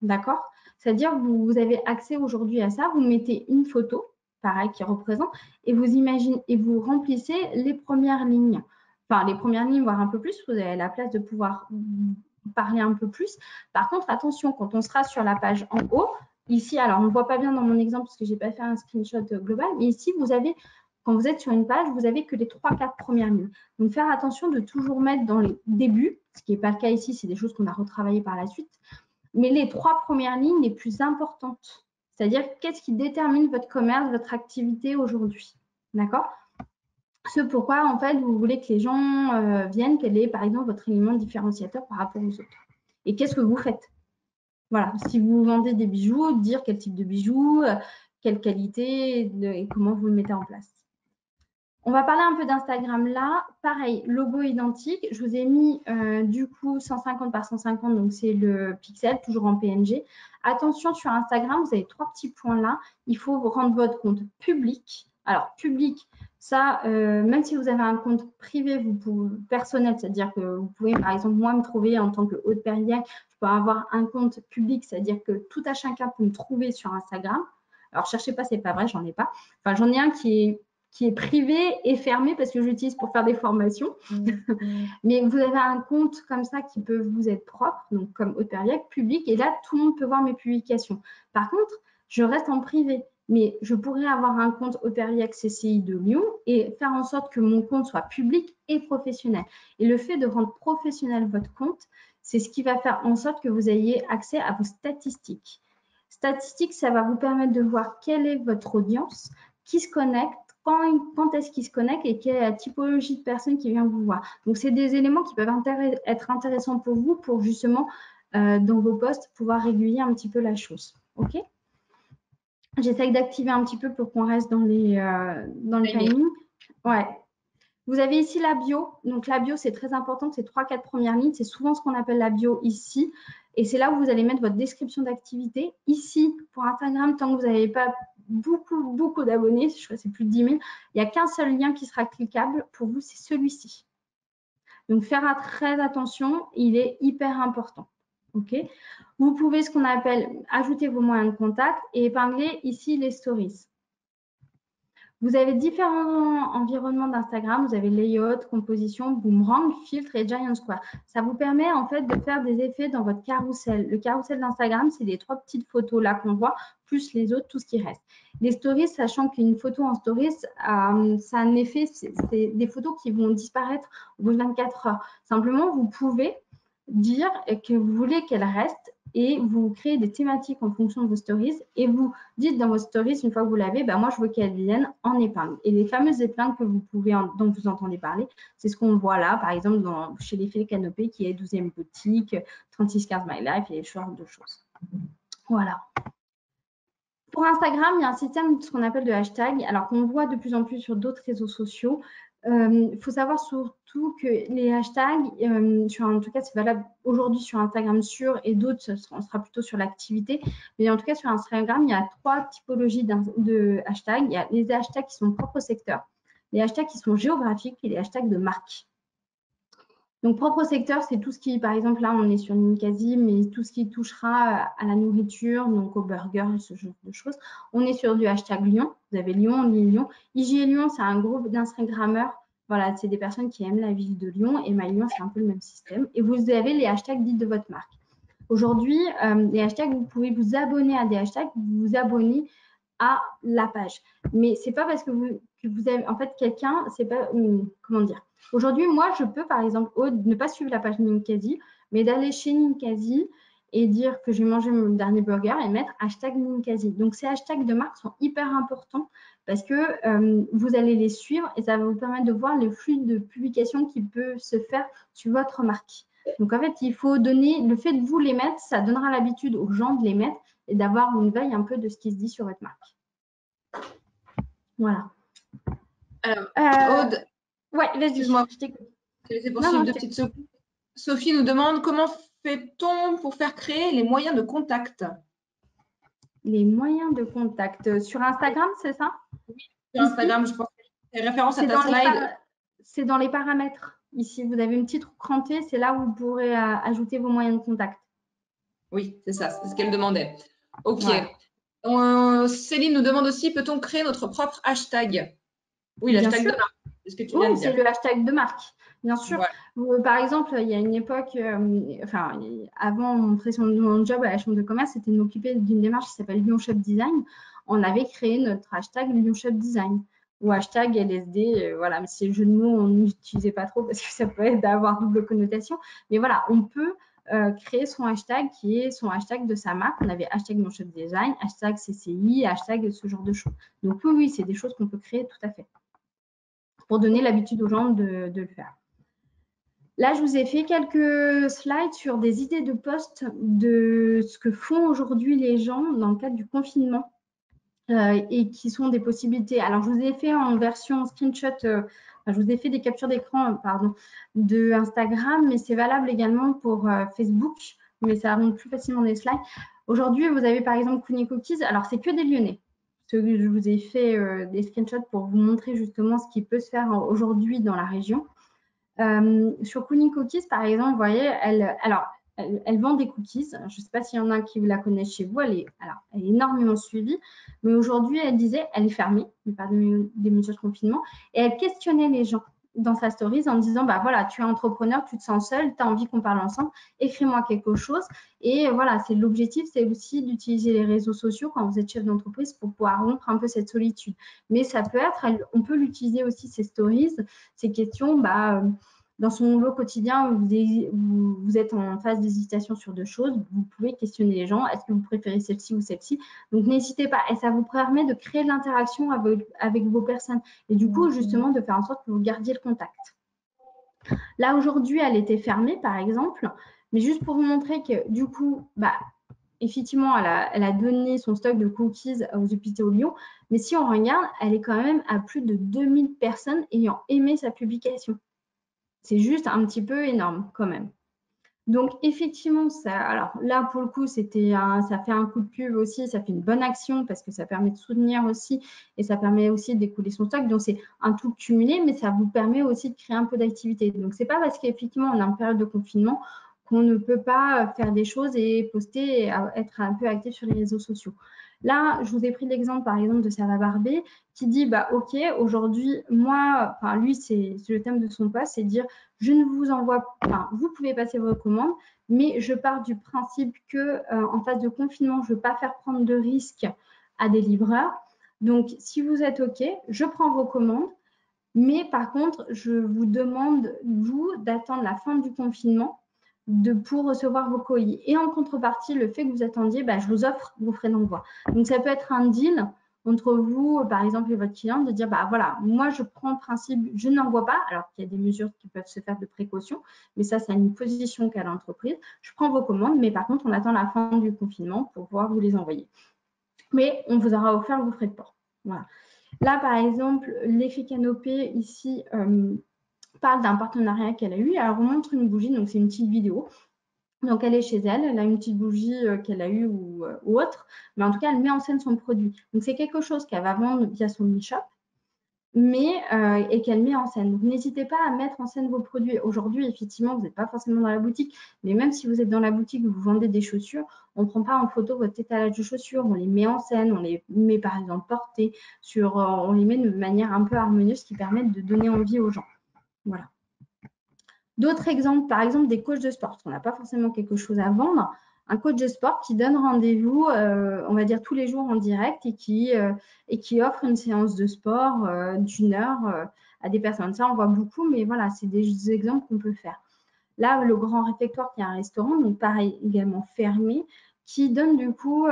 D'accord? C'est-à-dire que vous avez accès aujourd'hui à ça. Vous mettez une photo, pareil, qui représente, et vous remplissez les premières lignes. Enfin, les premières lignes, voire un peu plus. Vous avez la place de pouvoir parler un peu plus. Par contre, attention, quand on sera sur la page en haut, ici, alors on ne voit pas bien dans mon exemple parce que je n'ai pas fait un screenshot global, mais ici, quand vous êtes sur une page, vous avez que les 3-4 premières lignes. Donc, faire attention de toujours mettre dans les débuts, ce qui n'est pas le cas ici, c'est des choses qu'on a retravaillées par la suite, mais les 3 premières lignes les plus importantes. C'est-à-dire, qu'est-ce qui détermine votre commerce, votre activité aujourd'hui. D'accord? Ce pourquoi, en fait, vous voulez que les gens viennent, quel est, par exemple, votre élément différenciateur par rapport aux autres. Et qu'est-ce que vous faites? Voilà, si vous vendez des bijoux, dire quel type de bijoux, quelle qualité et comment vous le mettez en place. On va parler un peu d'Instagram là. Pareil, logo identique. Je vous ai mis du coup 150 par 150, donc c'est le pixel, toujours en PNG. Attention, sur Instagram, vous avez 3 petits points là. Il faut rendre votre compte public. Alors, public, ça, même si vous avez un compte privé, personnel, c'est-à-dire que vous pouvez, par exemple, moi, me trouver en tant que Aude Perriac, je peux avoir un compte public, c'est-à-dire que tout à chacun peut me trouver sur Instagram. Alors, cherchez pas, c'est pas vrai, j'en ai pas. Enfin, j'en ai un qui est privé et fermé parce que j'utilise pour faire des formations. Mais vous avez un compte comme ça qui peut vous être propre, donc comme Aude Perriac, public, et là, tout le monde peut voir mes publications. Par contre, je reste en privé, mais je pourrais avoir un compte Aude Perriac CCI de Lyon et faire en sorte que mon compte soit public et professionnel. Et le fait de rendre professionnel votre compte, c'est ce qui va faire en sorte que vous ayez accès à vos statistiques. Statistiques, ça va vous permettre de voir quelle est votre audience, qui se connecte, quand est-ce qu'ils se connectent et quelle est la typologie de personnes qui vient vous voir. Donc, c'est des éléments qui peuvent être intéressants pour vous pour justement, dans vos posts, pouvoir réguler un petit peu la chose. OK? J'essaye d'activer un petit peu pour qu'on reste dans le timing. Ouais. Vous avez ici la bio. Donc, la bio, c'est très important. C'est 3-4 premières lignes. C'est souvent ce qu'on appelle la bio ici. Et c'est là où vous allez mettre votre description d'activité. Ici, pour Instagram, tant que vous n'avez pas beaucoup d'abonnés, je crois que c'est plus de 10 000, il n'y a qu'un seul lien qui sera cliquable. Pour vous, c'est celui-ci. Donc, faire très attention. Il est hyper important. OK. Vous pouvez, ce qu'on appelle, ajouter vos moyens de contact et épingler ici les stories. Vous avez différents environnements d'Instagram. Vous avez layout, composition, boomerang, filtre et giant square. Ça vous permet en fait de faire des effets dans votre carrousel. Le carrousel d'Instagram, c'est les 3 petites photos là qu'on voit, plus les autres, tout ce qui reste. Les stories, sachant qu'une photo en stories, ça a un effet, c'est des photos qui vont disparaître au bout de 24 heures. Simplement, vous pouvez dire que vous voulez qu'elles restent et vous créez des thématiques en fonction de vos stories et vous dites dans vos stories, une fois que vous l'avez, ben moi je veux qu'elles viennent en épingle. Et les fameuses épingles que vous pouvez dont vous entendez parler, c'est ce qu'on voit là, par exemple chez les filles canopées qui est 12e boutique, 36 cartes My Life et ce genre de choses. Voilà. Pour Instagram, il y a un système ce qu'on appelle de hashtag, alors qu'on voit de plus en plus sur d'autres réseaux sociaux. Il faut savoir surtout que les hashtags, en tout cas c'est valable aujourd'hui sur Instagram sûr et d'autres, on sera plutôt sur l'activité. Mais en tout cas sur Instagram, il y a 3 typologies de hashtags. Il y a les hashtags qui sont propres au secteur, les hashtags qui sont géographiques et les hashtags de marque. Donc, propre secteur, c'est tout ce qui, par exemple, là, on est sur Ninkasi, mais tout ce qui touchera à la nourriture, donc au burger, ce genre de choses. On est sur du hashtag Lyon. Vous avez Lyon, Lyon. IGA Lyon, c'est un groupe d'Instagrammeurs. Voilà, c'est des personnes qui aiment la ville de Lyon. Et My Lyon, c'est un peu le même système. Et vous avez les hashtags dits de votre marque. Aujourd'hui, les hashtags, vous pouvez vous abonner à des hashtags, vous vous abonnez à la page. Mais c'est pas parce que vous avez, en fait, quelqu'un, c'est pas, comment dire. Aujourd'hui, moi, je peux, par exemple, ne pas suivre la page Ninkasi, mais d'aller chez Ninkasi et dire que je vais manger mon dernier burger et mettre hashtag Ninkasi. Donc, ces hashtags de marque sont hyper importants parce que vous allez les suivre et ça va vous permettre de voir le flux de publication qui peut se faire sur votre marque. Donc, en fait, il faut donner, le fait de vous les mettre, ça donnera l'habitude aux gens de les mettre et d'avoir une veille un peu de ce qui se dit sur votre marque. Voilà. Alors, Aude, ouais, vas-y, excuse-moi, je t'écoute. je vais laisser poursuivre 2 petites secondes. Sophie nous demande comment fait-on pour faire créer les moyens de contact? Les moyens de contact. Sur Instagram, c'est ça? Oui, sur Instagram, je pense que c'est référence à ta slide. C'est dans les paramètres. Ici, vous avez une petite roue crantée, c'est là où vous pourrez ajouter vos moyens de contact. Oui, c'est ça, c'est ce qu'elle demandait. Ok. Voilà. Céline nous demande aussi, peut-on créer notre propre hashtag? Oui, l'hashtag de marque. C'est ce que tu viens de dire. Oui, c'est le hashtag de marque. Bien sûr. Voilà. Par exemple, il y a une époque, avant mon précédent job à la chambre de commerce, c'était de m'occuper d'une démarche qui s'appelle Lyon Shop Design. On avait créé notre hashtag Lyon Shop Design ou hashtag LSD. Voilà, mais c'est le jeu de mots, on n'utilisait pas trop parce que ça peut être d'avoir double connotation. Mais voilà, on peut créer son hashtag qui est son hashtag de sa marque. On avait hashtag Lyon Shop Design, hashtag CCI, hashtag ce genre de choses. Donc oui, c'est des choses qu'on peut créer tout à fait pour donner l'habitude aux gens de le faire. Là, je vous ai fait quelques slides sur des idées de posts de ce que font aujourd'hui les gens dans le cadre du confinement et qui sont des possibilités. Alors, je vous ai fait en version screenshot, je vous ai fait des captures d'écran de Instagram, mais c'est valable également pour Facebook, mais ça rentre plus facilement des slides. Aujourd'hui, vous avez par exemple Kuni Cookies. Alors, c'est que des Lyonnais. Je vous ai fait des screenshots pour vous montrer justement ce qui peut se faire aujourd'hui dans la région. Sur Kuni Cookies, par exemple, vous voyez, elle vend des cookies. Je ne sais pas s'il y en a qui la connaissent chez vous. Elle est énormément suivie. Mais aujourd'hui, elle disait, elle est fermée, par des mesures de confinement. Et elle questionnait les gens dans sa stories en disant, bah voilà, tu es entrepreneur, tu te sens seul, tu as envie qu'on parle ensemble, écris-moi quelque chose. Et voilà, c'est l'objectif, c'est aussi d'utiliser les réseaux sociaux quand vous êtes chef d'entreprise pour pouvoir rompre un peu cette solitude. Mais ça peut être, on peut l'utiliser aussi, ces stories, ces questions, dans son lot quotidien, vous êtes en phase d'hésitation sur deux choses, vous pouvez questionner les gens, est-ce que vous préférez celle-ci ou celle-ci? Donc, n'hésitez pas. Et ça vous permet de créer de l'interaction avec vos personnes. Et du coup, justement, de faire en sorte que vous gardiez le contact. Là, aujourd'hui, elle était fermée, par exemple. Mais juste pour vous montrer que, du coup, effectivement, elle a donné son stock de cookies aux hôpitaux Lyon. Mais si on regarde, elle est quand même à plus de 2000 personnes ayant aimé sa publication. C'est juste un petit peu énorme quand même. Donc, effectivement, alors là, pour le coup, ça fait un coup de pub aussi, ça fait une bonne action parce que ça permet de soutenir aussi et ça permet aussi d'écouler son stock. Donc, c'est un tout cumulé, mais ça vous permet aussi de créer un peu d'activité. Donc, ce n'est pas parce qu'effectivement, on est en période de confinement qu'on ne peut pas faire des choses et poster et être un peu actif sur les réseaux sociaux. Là, je vous ai pris l'exemple, par exemple, de Sarah Barbé qui dit, OK, aujourd'hui, moi, lui, c'est le thème de son post, c'est de dire, je ne vous envoie pas, vous pouvez passer vos commandes, mais je pars du principe que en phase de confinement, je ne veux pas faire prendre de risques à des livreurs. Donc, si vous êtes OK, je prends vos commandes, mais par contre, je vous demande, vous, d'attendre la fin du confinement pour recevoir vos colis. Et en contrepartie, le fait que vous attendiez, je vous offre vos frais d'envoi. Donc, ça peut être un deal entre vous, par exemple, et votre client, de dire, voilà, moi, je prends le principe, je n'envoie pas, alors qu'il y a des mesures qui peuvent se faire de précaution, mais ça, c'est une position qu'a l'entreprise. Je prends vos commandes, mais par contre, on attend la fin du confinement pour pouvoir vous les envoyer. Mais on vous aura offert vos frais de port. Voilà. Là, par exemple, l'effet canopée, ici, parle d'un partenariat qu'elle a eu. Elle remontre une bougie, donc c'est une petite vidéo. Donc, elle est chez elle, elle a une petite bougie qu'elle a eue ou autre, mais en tout cas, elle met en scène son produit. Donc, c'est quelque chose qu'elle va vendre via son e-shop, et qu'elle met en scène. Donc, n'hésitez pas à mettre en scène vos produits. Aujourd'hui, effectivement, vous n'êtes pas forcément dans la boutique, mais même si vous êtes dans la boutique, vous vendez des chaussures, on ne prend pas en photo votre étalage de chaussures, on les met en scène, on les met par exemple portées, on les met de manière un peu harmonieuse qui permettent de donner envie aux gens. Voilà. D'autres exemples, par exemple des coachs de sport, parce qu'on n'a pas forcément quelque chose à vendre. Un coach de sport qui donne rendez-vous, on va dire tous les jours en direct et qui offre une séance de sport d'1 heure à des personnes. Ça, on voit beaucoup, mais voilà, c'est des exemples qu'on peut faire. Là, le Grand Réfectoire, qui est un restaurant, donc pareil, également fermé, qui donne du coup,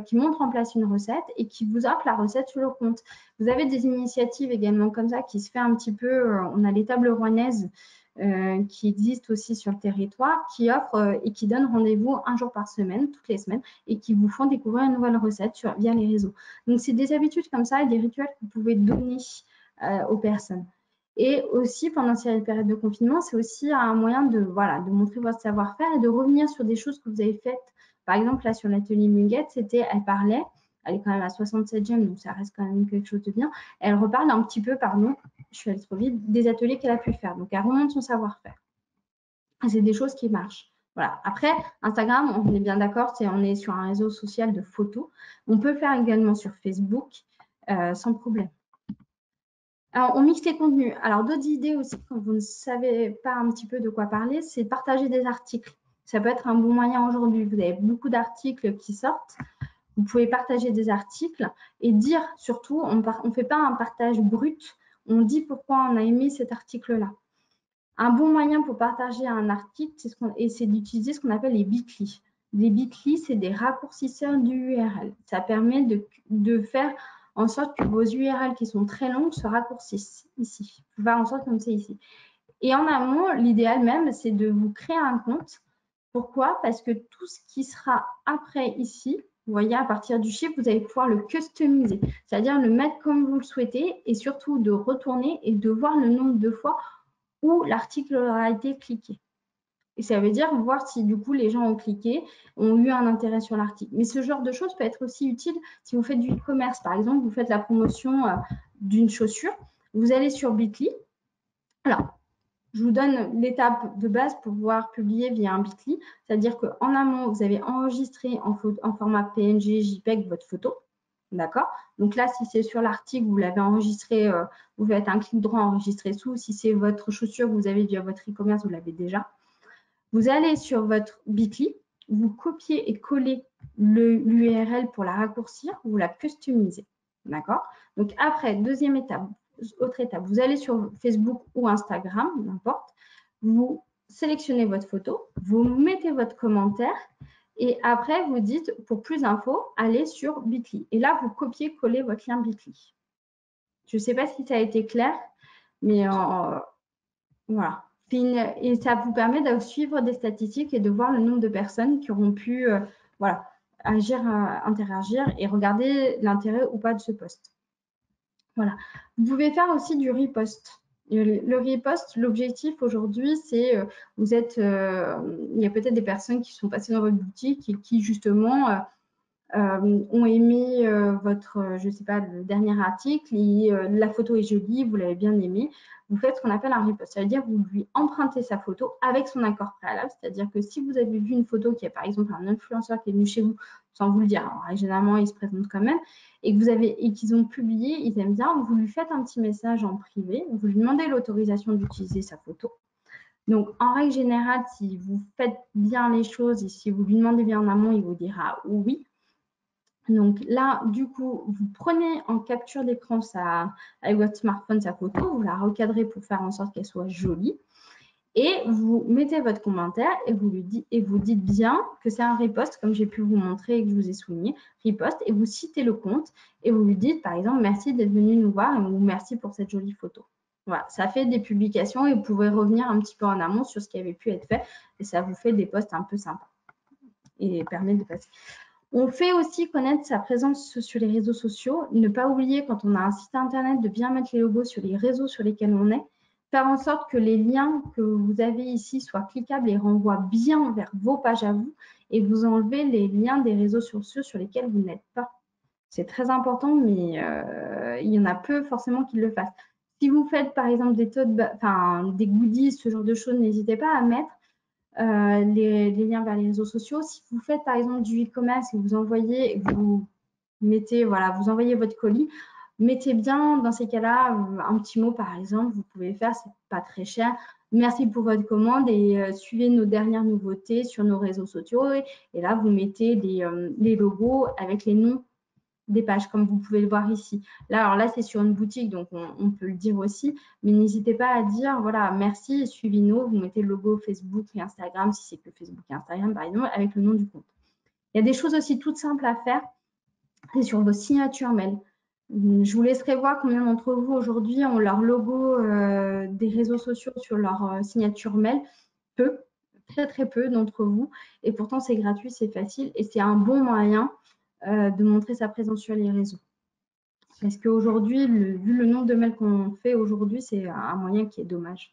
qui montre en place une recette et qui vous offre la recette sur le compte. Vous avez des initiatives également comme ça qui se fait un petit peu, on a les tables rouennaises qui existent aussi sur le territoire, qui offrent et qui donnent rendez-vous un jour par semaine, toutes les semaines, et qui vous font découvrir une nouvelle recette via les réseaux. Donc, c'est des habitudes comme ça et des rituels que vous pouvez donner aux personnes. Et aussi, pendant cette période de confinement, c'est aussi un moyen de montrer votre savoir-faire et de revenir sur des choses que vous avez faites. Par exemple, là, sur l'atelier Muguette, elle parlait, elle est quand même à 67e, donc ça reste quand même quelque chose de bien. Elle reparle un petit peu, pardon, je suis allée trop vite, des ateliers qu'elle a pu faire. Donc, elle remonte son savoir-faire. C'est des choses qui marchent. Voilà. Après, Instagram, on est bien d'accord, on est sur un réseau social de photos. On peut le faire également sur Facebook sans problème. Alors, on mixe les contenus. Alors, d'autres idées aussi, quand vous ne savez pas un petit peu de quoi parler, c'est de partager des articles. Ça peut être un bon moyen aujourd'hui. Vous avez beaucoup d'articles qui sortent. Vous pouvez partager des articles et dire surtout, on ne fait pas un partage brut, on dit pourquoi on a aimé cet article-là. Un bon moyen pour partager un article, c'est d'utiliser ce qu'on appelle les bit.ly. Les bit.ly, c'est des raccourcisseurs d'URL. Ça permet de faire en sorte que vos URL qui sont très longues se raccourcissent ici. Vous faire en sorte comme c'est ici. Et en amont, l'idéal même, c'est de vous créer un compte. Pourquoi? Parce que tout ce qui sera après ici, vous voyez, à partir du chiffre, vous allez pouvoir le customiser, c'est-à-dire le mettre comme vous le souhaitez et surtout de retourner et de voir le nombre de fois où l'article aura été cliqué. Et ça veut dire voir si du coup les gens ont cliqué, ont eu un intérêt sur l'article. Mais ce genre de choses peut être aussi utile si vous faites du e-commerce. Par exemple, vous faites la promotion d'une chaussure, vous allez sur Bitly. Alors, je vous donne l'étape de base pour pouvoir publier via un Bitly. C'est-à-dire qu'en amont, vous avez enregistré en format PNG, JPEG votre photo. D'accord? Donc là, si c'est sur l'article, vous l'avez enregistré, vous faites un clic droit enregistrer sous. Si c'est votre chaussure que vous avez via votre e-commerce, vous l'avez déjà. Vous allez sur votre Bitly, vous copiez et collez l'URL pour la raccourcir, vous la customisez. D'accord? Donc après, deuxième étape, autre étape, vous allez sur Facebook ou Instagram, n'importe, vous sélectionnez votre photo, vous mettez votre commentaire et après, vous dites, pour plus d'infos, allez sur Bitly. Et là, vous copiez-collez votre lien Bitly. Je ne sais pas si ça a été clair, mais voilà. Et ça vous permet de suivre des statistiques et de voir le nombre de personnes qui auront pu agir, interagir et regarder l'intérêt ou pas de ce post. Voilà. Vous pouvez faire aussi du repost. Le repost, l'objectif aujourd'hui, c'est il y a peut-être des personnes qui sont passées dans votre boutique et qui justement ont aimé votre, je ne sais pas, le dernier article et la photo est jolie, vous l'avez bien aimé. Vous faites ce qu'on appelle un repost. Ça veut dire que vous lui empruntez sa photo avec son accord préalable. C'est-à-dire que si vous avez vu une photo qui est par exemple un influenceur qui est venu chez vous sans vous le dire, alors, généralement ils se présentent quand même, et qu'ils ont publié, ils aiment bien, vous lui faites un petit message en privé, vous lui demandez l'autorisation d'utiliser sa photo. Donc, en règle générale, si vous faites bien les choses et si vous lui demandez bien en amont, il vous dira oui. Donc là, du coup, vous prenez en capture d'écran avec votre smartphone sa photo, vous la recadrez pour faire en sorte qu'elle soit jolie et vous mettez votre commentaire et vous dites bien que c'est un repost, comme j'ai pu vous montrer et que je vous ai souligné, repost, et vous citez le compte et vous lui dites, par exemple, merci d'être venu nous voir ou merci pour cette jolie photo. Voilà, ça fait des publications et vous pouvez revenir un petit peu en amont sur ce qui avait pu être fait et ça vous fait des posts un peu sympas et permet de passer. On fait aussi connaître sa présence sur les réseaux sociaux. Ne pas oublier, quand on a un site internet, de bien mettre les logos sur les réseaux sur lesquels on est. Faire en sorte que les liens que vous avez ici soient cliquables et renvoient bien vers vos pages à vous. Et vous enlevez les liens des réseaux sociaux sur lesquels vous n'êtes pas. C'est très important, mais il y en a peu forcément qui le fassent. Si vous faites par exemple des goodies, ce genre de choses, n'hésitez pas à mettre les liens vers les réseaux sociaux. Si vous faites par exemple du e-commerce et vous envoyez, vous envoyez votre colis, mettez bien dans ces cas-là un petit mot par exemple, vous pouvez faire, c'est pas très cher. Merci pour votre commande et suivez nos dernières nouveautés sur nos réseaux sociaux. Et là, vous mettez les logos avec les noms des pages, comme vous pouvez le voir ici. Là, alors là, c'est sur une boutique, donc on peut le dire aussi, mais n'hésitez pas à dire, voilà, merci, suivez-nous, vous mettez le logo Facebook et Instagram, si c'est que Facebook et Instagram, par exemple, avec le nom du compte. Il y a des choses aussi toutes simples à faire, c'est sur vos signatures mail. Je vous laisserai voir combien d'entre vous aujourd'hui ont leur logo des réseaux sociaux sur leur signature mail. Peu, très très peu d'entre vous. Et pourtant, c'est gratuit, c'est facile et c'est un bon moyen de montrer sa présence sur les réseaux. Parce qu'aujourd'hui, vu le nombre de mails qu'on fait aujourd'hui, c'est un moyen qui est dommage.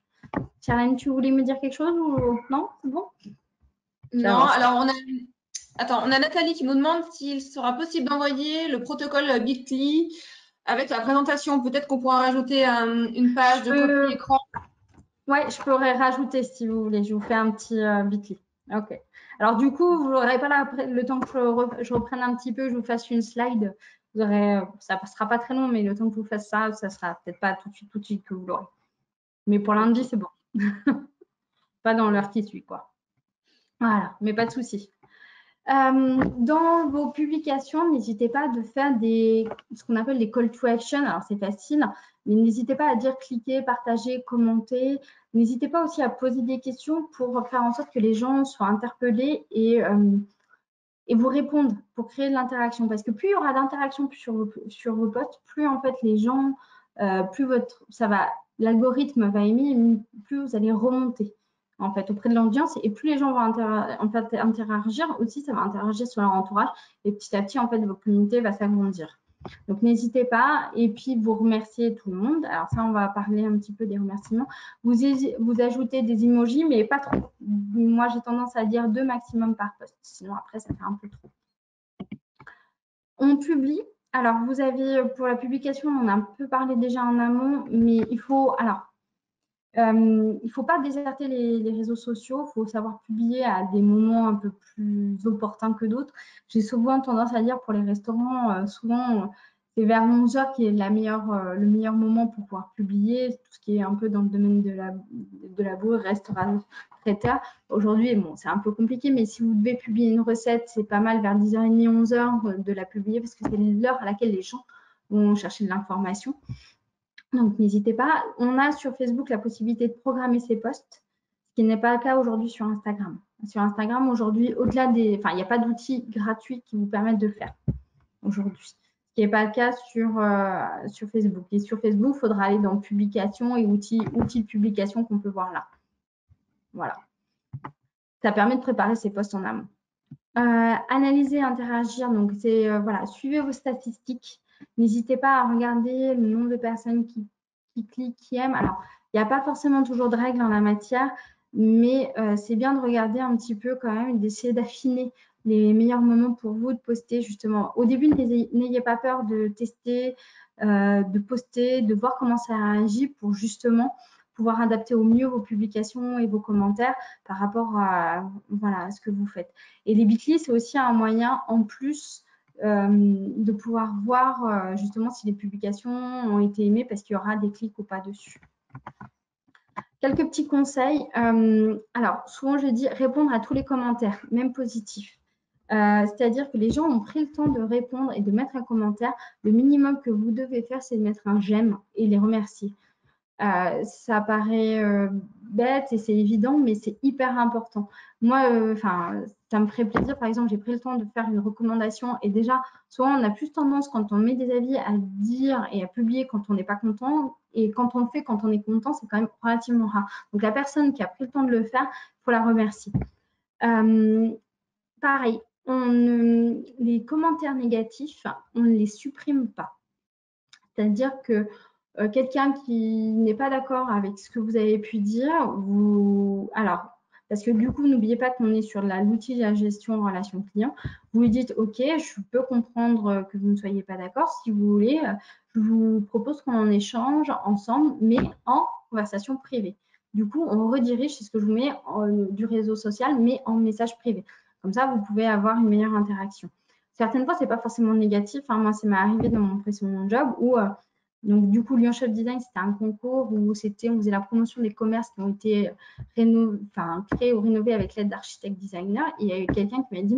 Charlène, tu voulais me dire quelque chose ou non? C'est bon? Non, alors on a Nathalie qui nous demande s'il sera possible d'envoyer le protocole Bitly avec la présentation. Peut-être qu'on pourra rajouter une page de copie écran. Oui, je pourrais rajouter si vous voulez. Je vous fais un petit Bitly. Ok. Alors du coup, vous n'aurez pas le temps que je reprenne un petit peu, je vous fasse une slide. Vous aurez, ça ne passera pas très long, mais le temps que je vous fasse ça, ça sera peut-être pas tout de suite que vous l'aurez. Mais pour lundi, c'est bon. Pas dans l'heure qui suit, quoi. Voilà, mais pas de souci. Dans vos publications, n'hésitez pas de faire ce qu'on appelle des call to action. Alors, c'est facile, mais n'hésitez pas à dire cliquer, partager, commenter. N'hésitez pas aussi à poser des questions pour faire en sorte que les gens soient interpellés et vous répondent pour créer de l'interaction. Parce que plus il y aura d'interaction sur vos posts, plus en fait les gens, plus l'algorithme va aimer, plus vous allez remonter en fait auprès de l'audience et plus les gens vont interagir aussi, ça va interagir sur leur entourage et petit à petit en fait votre communauté va s'agrandir. Donc n'hésitez pas et puis vous remerciez tout le monde. Alors ça on va parler un petit peu des remerciements. Vous ajoutez des emojis mais pas trop. Moi j'ai tendance à dire 2 maximum par post, sinon après ça fait un peu trop. On publie. Alors vous avez pour la publication on a un peu parlé déjà en amont mais il faut pas déserter les réseaux sociaux, il faut savoir publier à des moments un peu plus opportuns que d'autres. J'ai souvent tendance à dire pour les restaurants, souvent c'est vers 11 h qui est le meilleur moment pour pouvoir publier, tout ce qui est un peu dans le domaine de la bourre, restauration, traiteur. Aujourd'hui, bon, c'est un peu compliqué, mais si vous devez publier une recette, c'est pas mal vers 10h30, 11 h de la publier parce que c'est l'heure à laquelle les gens vont chercher de l'information. Donc, n'hésitez pas. On a sur Facebook la possibilité de programmer ses posts, ce qui n'est pas le cas aujourd'hui sur Instagram. Sur Instagram, aujourd'hui, il n'y a pas d'outils gratuits qui vous permettent de le faire aujourd'hui. Ce qui n'est pas le cas sur Facebook. Et sur Facebook, il faudra aller dans publication et outils de publication qu'on peut voir là. Voilà. Ça permet de préparer ses posts en amont. Analyser, interagir. Donc, c'est suivez vos statistiques. N'hésitez pas à regarder le nombre de personnes qui cliquent, qui aiment. Alors, il n'y a pas forcément toujours de règles en la matière, mais c'est bien de regarder un petit peu quand même, d'essayer d'affiner les meilleurs moments pour vous de poster justement. Au début, n'ayez pas peur de tester, de poster, de voir comment ça réagit pour justement pouvoir adapter au mieux vos publications et vos commentaires par rapport à ce que vous faites. Et les Bitly, c'est aussi un moyen en plus de pouvoir voir justement si les publications ont été aimées parce qu'il y aura des clics ou pas dessus. Quelques petits conseils. Alors, souvent, je dis répondre à tous les commentaires, même positifs. C'est-à-dire que les gens ont pris le temps de répondre et de mettre un commentaire. Le minimum que vous devez faire, c'est de mettre un j'aime et les remercier. Ça paraît bête et c'est évident, mais c'est hyper important. Moi, ça me ferait plaisir. Par exemple, j'ai pris le temps de faire une recommandation et déjà, souvent, on a plus tendance quand on met des avis à dire et à publier quand on n'est pas content. Et quand on le fait, quand on est content, c'est quand même relativement rare. Donc, la personne qui a pris le temps de le faire, il faut la remercier. Pareil, les commentaires négatifs, on ne les supprime pas. C'est-à-dire que quelqu'un qui n'est pas d'accord avec ce que vous avez pu dire, parce que du coup, n'oubliez pas qu'on est sur l'outil de la gestion relation client, vous lui dites, OK, je peux comprendre que vous ne soyez pas d'accord. Si vous voulez, je vous propose qu'on en échange ensemble, mais en conversation privée. Du coup, on redirige, c'est ce que je vous mets du réseau social, mais en message privé. Comme ça, vous pouvez avoir une meilleure interaction. Certaines fois, ce n'est pas forcément négatif. Moi, ça m'est arrivé dans mon précédent job où donc, du coup, Lyon Chef Design, c'était un concours où on faisait la promotion des commerces qui ont été créés ou rénovés avec l'aide d'architectes designers. Et il y a eu quelqu'un qui m'a dit,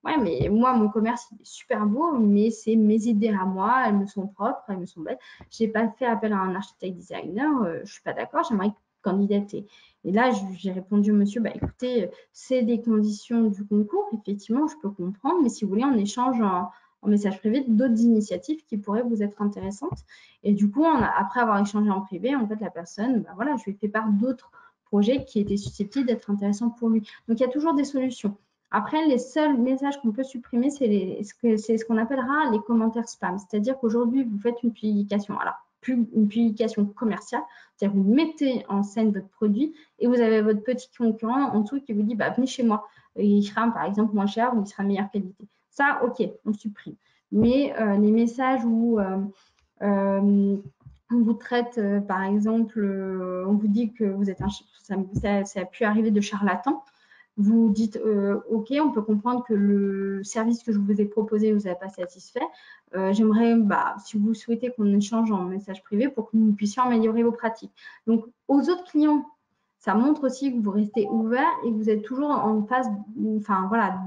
Ouais, mais moi, mon commerce, il est super beau, mais c'est mes idées à moi, elles me sont propres, elles me sont belles. Je n'ai pas fait appel à un architecte designer, je ne suis pas d'accord, j'aimerais candidater. Et là, j'ai répondu au monsieur, bah, écoutez, c'est des conditions du concours, effectivement, je peux comprendre, mais si vous voulez, on échange en message privé d'autres initiatives qui pourraient vous être intéressantes. Et du coup, après avoir échangé en privé, en fait, la personne, bah, voilà, je lui ai fait part d'autres projets qui étaient susceptibles d'être intéressants pour lui. Donc, il y a toujours des solutions. Après, les seuls messages qu'on peut supprimer, c'est ce qu'on appellera les commentaires spam. C'est-à-dire qu'aujourd'hui, vous faites une publication. Alors, une publication commerciale, c'est-à-dire vous mettez en scène votre produit et vous avez votre petit concurrent en dessous qui vous dit bah, venez chez moi. Il sera par exemple moins cher ou il sera meilleure qualité. Ça, ok, on supprime. Mais les messages où on vous traite, par exemple, on vous dit que vous êtes ça a pu arriver de charlatan. Vous dites OK, on peut comprendre que le service que je vous ai proposé vous a pas satisfait. J'aimerais, si vous souhaitez qu'on échange en message privé pour que nous puissions améliorer vos pratiques. Donc, aux autres clients, ça montre aussi que vous restez ouvert et que vous êtes toujours en phase, enfin voilà,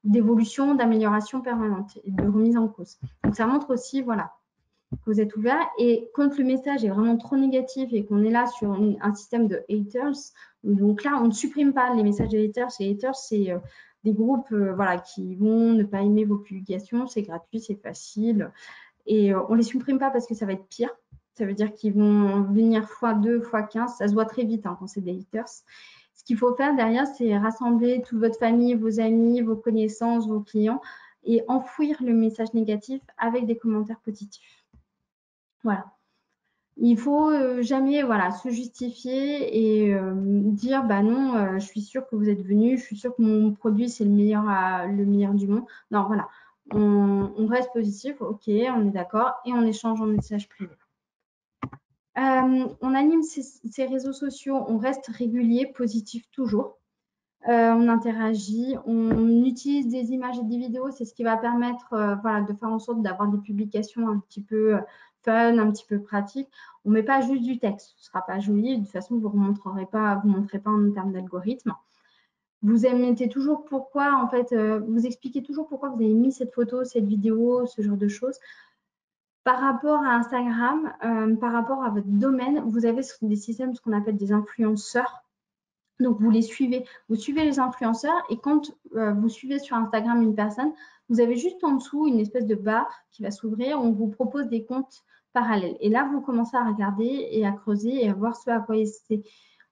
d'évolution, d'amélioration permanente et de remise en cause. Donc, ça montre aussi, voilà, que vous êtes ouvert. Et quand le message est vraiment trop négatif et qu'on est là sur un système de haters, donc là, on ne supprime pas les messages de haters. Les haters, c'est des groupes voilà, qui vont ne pas aimer vos publications. C'est gratuit, c'est facile. Et on ne les supprime pas parce que ça va être pire. Ça veut dire qu'ils vont venir x2, x15. Ça se voit très vite quand c'est des haters. Ce qu'il faut faire derrière, c'est rassembler toute votre famille, vos amis, vos connaissances, vos clients et enfouir le message négatif avec des commentaires positifs. Voilà. Il faut jamais se justifier et dire bah non, je suis sûre que vous êtes venu, je suis sûre que mon produit c'est le meilleur du monde. Non, voilà. On reste positif, ok, on est d'accord et on échange en message privé. On anime ces réseaux sociaux, on reste régulier, positif toujours. On interagit, on utilise des images et des vidéos, c'est ce qui va permettre de faire en sorte d'avoir des publications un petit peu fun, un petit peu pratiques. On ne met pas juste du texte, ce ne sera pas joli, de toute façon, vous ne montrerez pas en termes d'algorithme. Vous mettez toujours pourquoi, en fait, vous expliquez toujours pourquoi vous avez mis cette photo, cette vidéo, ce genre de choses. Par rapport à Instagram, par rapport à votre domaine, vous avez des systèmes, ce qu'on appelle des influenceurs. Donc, vous suivez les influenceurs et quand vous suivez sur Instagram une personne, vous avez juste en dessous une espèce de barre qui va s'ouvrir. On vous propose des comptes parallèles. Et là, vous commencez à regarder et à creuser et à voir ce à quoi il s'est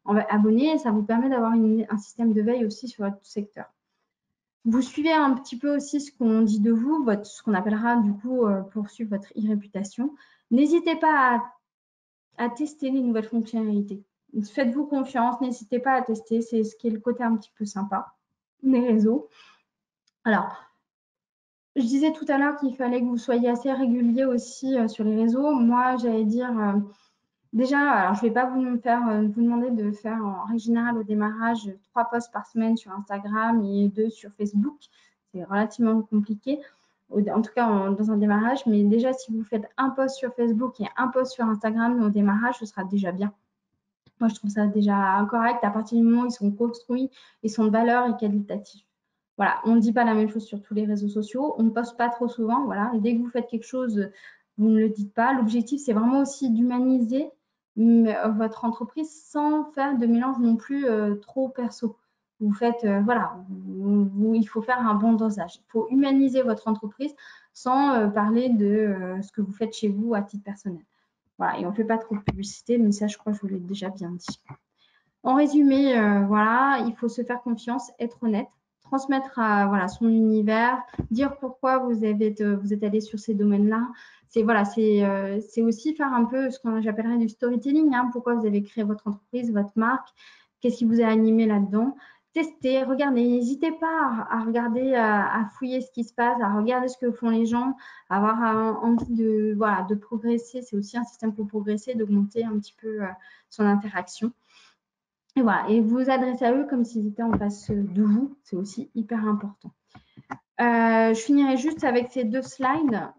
abonné. Et ça vous permet d'avoir un système de veille aussi sur votre secteur. Vous suivez un petit peu aussi ce qu'on dit de vous, ce qu'on appellera du coup poursuivre votre e-réputation. N'hésitez pas à tester les nouvelles fonctionnalités. Faites-vous confiance, n'hésitez pas à tester, c'est ce qui est le côté un petit peu sympa des réseaux. Alors, je disais tout à l'heure qu'il fallait que vous soyez assez régulier aussi sur les réseaux. Moi, j'allais dire, déjà, alors je ne vais pas vous demander de faire en règle générale au démarrage 3 posts par semaine sur Instagram et 2 sur Facebook. C'est relativement compliqué, en tout cas dans un démarrage. Mais déjà, si vous faites un post sur Facebook et un post sur Instagram au démarrage, ce sera déjà bien. Moi, je trouve ça déjà correct. À partir du moment où ils sont construits, ils sont de valeur et qualitatifs. Voilà, on ne dit pas la même chose sur tous les réseaux sociaux. On ne poste pas trop souvent. Voilà, dès que vous faites quelque chose, vous ne le dites pas. L'objectif, c'est vraiment aussi d'humaniser votre entreprise sans faire de mélange non plus trop perso. Vous faites, il faut faire un bon dosage. Il faut humaniser votre entreprise sans parler de ce que vous faites chez vous à titre personnel. Voilà, et on ne fait pas trop de publicité, mais ça, je crois que je vous l'ai déjà bien dit. En résumé, il faut se faire confiance, être honnête, transmettre son univers, dire pourquoi vous êtes allé sur ces domaines-là. C'est aussi faire un peu ce que j'appellerais du storytelling. Pourquoi vous avez créé votre entreprise, votre marque, qu'est-ce qui vous a animé là-dedans. Testez, regardez, n'hésitez pas à regarder, à fouiller ce qui se passe, à regarder ce que font les gens, à avoir envie de progresser. C'est aussi un système pour progresser, d'augmenter un petit peu son interaction. Et voilà, et vous adressez à eux comme s'ils étaient en face de vous, c'est aussi hyper important. Je finirai juste avec ces 2 slides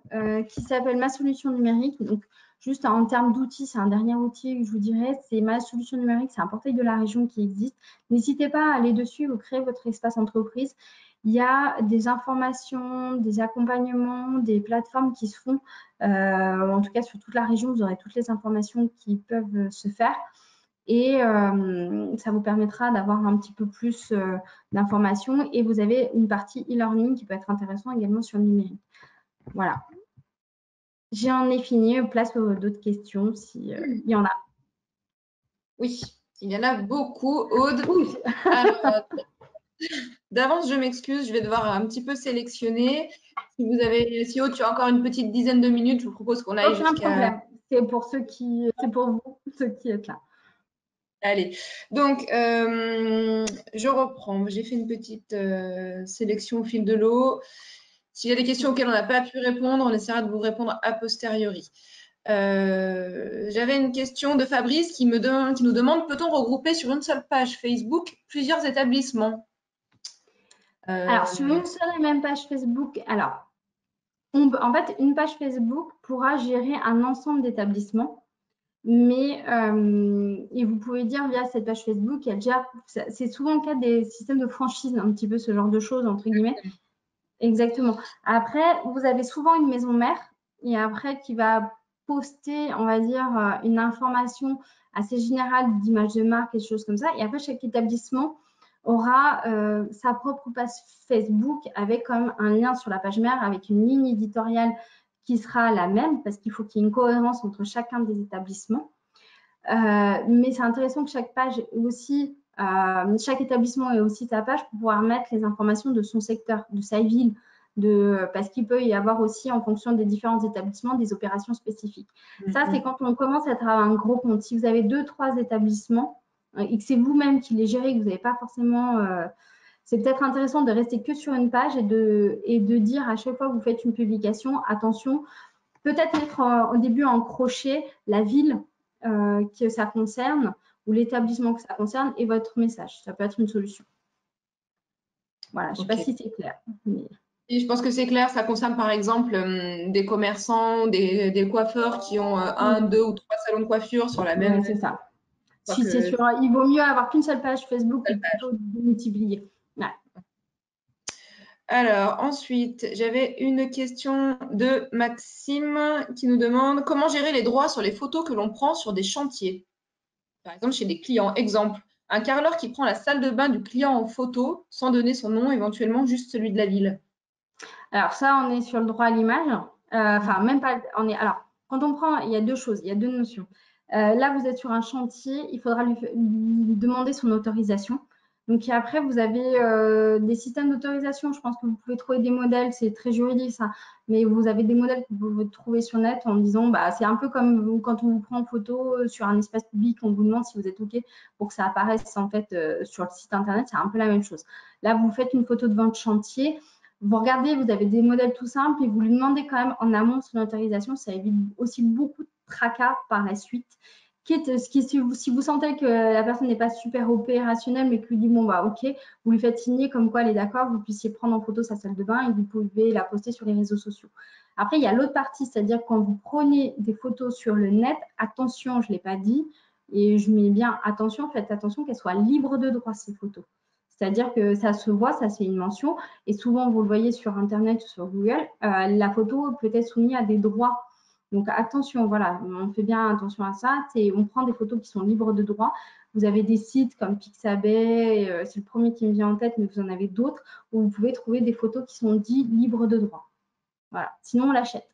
qui s'appellent Ma solution numérique. Donc, juste en termes d'outils, c'est un dernier outil que je vous dirais, c'est Ma solution numérique, c'est un portail de la région qui existe. N'hésitez pas à aller dessus, vous créez votre espace entreprise il y a des informations, des accompagnements, des plateformes qui se font, en tout cas sur toute la région, vous aurez toutes les informations qui peuvent se faire. Et ça vous permettra d'avoir un petit peu plus d'informations. Et vous avez une partie e-learning qui peut être intéressante également sur le numérique. Voilà. J'en ai fini. Place aux d'autres questions s'il y en a. Oui, il y en a beaucoup, Aude. Oui. Alors, d'avance, je m'excuse, je vais devoir un petit peu sélectionner. Si Aude, tu as encore une petite dizaine de minutes, je vous propose qu'on aille Aucun jusqu'à… problème. C'est pour vous, ceux qui êtes là. Allez, donc je reprends. J'ai fait une petite sélection au fil de l'eau. S'il y a des questions auxquelles on n'a pas pu répondre, on essaiera de vous répondre a posteriori. J'avais une question de Fabrice qui nous demande, peut-on regrouper sur une seule page Facebook plusieurs établissements? Alors, sur une seule et même page Facebook, alors, en fait, une page Facebook pourra gérer un ensemble d'établissements, mais et vous pouvez dire via cette page Facebook, c'est souvent le cas des systèmes de franchise, un petit peu ce genre de choses, entre guillemets. Exactement. Après, vous avez souvent une maison mère et après qui va poster, on va dire, une information assez générale d'image de marque et des choses comme ça. Et après, chaque établissement aura sa propre page Facebook avec quand même un lien sur la page mère avec une ligne éditoriale qui sera la même parce qu'il faut qu'il y ait une cohérence entre chacun des établissements. Mais c'est intéressant que chaque page aussi, chaque établissement ait aussi sa page pour pouvoir mettre les informations de son secteur, de sa ville, parce qu'il peut y avoir aussi, en fonction des différents établissements, des opérations spécifiques. Ça, c'est quand on commence à être un gros compte. Si vous avez 2-3 établissements et que c'est vous-même qui les gérez, que vous n'avez pas forcément… c'est peut-être intéressant de rester que sur une page et de dire à chaque fois que vous faites une publication, attention, peut-être mettre au début en crochet la ville que ça concerne ou l'établissement que ça concerne et votre message. Ça peut être une solution. Voilà, je ne sais pas si c'est clair. Mais… Et je pense que c'est clair, ça concerne par exemple des commerçants, des coiffeurs qui ont un, deux ou trois salons de coiffure sur la même… Ouais, c'est ça. Si c'est que sûr, il vaut mieux avoir qu'une seule page Facebook que plutôt de multiplier. Ouais. Alors, ensuite, j'avais une question de Maxime qui nous demande comment gérer les droits sur les photos que l'on prend sur des chantiers. Par exemple, chez des clients. Exemple, un carreleur qui prend la salle de bain du client en photo sans donner son nom, éventuellement juste celui de la ville. Alors ça, on est sur le droit à l'image. Enfin, même pas. Alors, quand on prend, il y a deux choses, il y a deux notions. Là, vous êtes sur un chantier, il faudra lui demander son autorisation. Donc après, vous avez des systèmes d'autorisation. Je pense que vous pouvez trouver des modèles, c'est très juridique ça, mais vous avez des modèles que vous pouvez trouver sur net en disant, bah, c'est un peu comme quand on vous prend en photo sur un espace public, on vous demande si vous êtes OK pour que ça apparaisse en fait sur le site internet, c'est un peu la même chose. Là, vous faites une photo de vente chantier. Vous regardez, vous avez des modèles tout simples et vous lui demandez quand même en amont son autorisation. Ça évite aussi beaucoup de tracas par la suite. Si vous sentez que la personne n'est pas super opérationnelle, mais que lui dit bon bah ok, vous lui faites signer comme quoi elle est d'accord, vous puissiez prendre en photo sa salle de bain et vous pouvez la poster sur les réseaux sociaux. Après, il y a l'autre partie, c'est-à-dire quand vous prenez des photos sur le net, attention, je ne l'ai pas dit, et je mets bien attention, faites attention qu'elles soient libres de droit ces photos. C'est-à-dire que ça se voit, ça c'est une mention, et souvent vous le voyez sur Internet ou sur Google, la photo peut être soumise à des droits. Donc attention, voilà, on fait bien attention à ça. On prend des photos qui sont libres de droit. Vous avez des sites comme Pixabay, c'est le premier qui me vient en tête, mais vous en avez d'autres où vous pouvez trouver des photos qui sont dites libres de droit. Voilà, sinon on l'achète.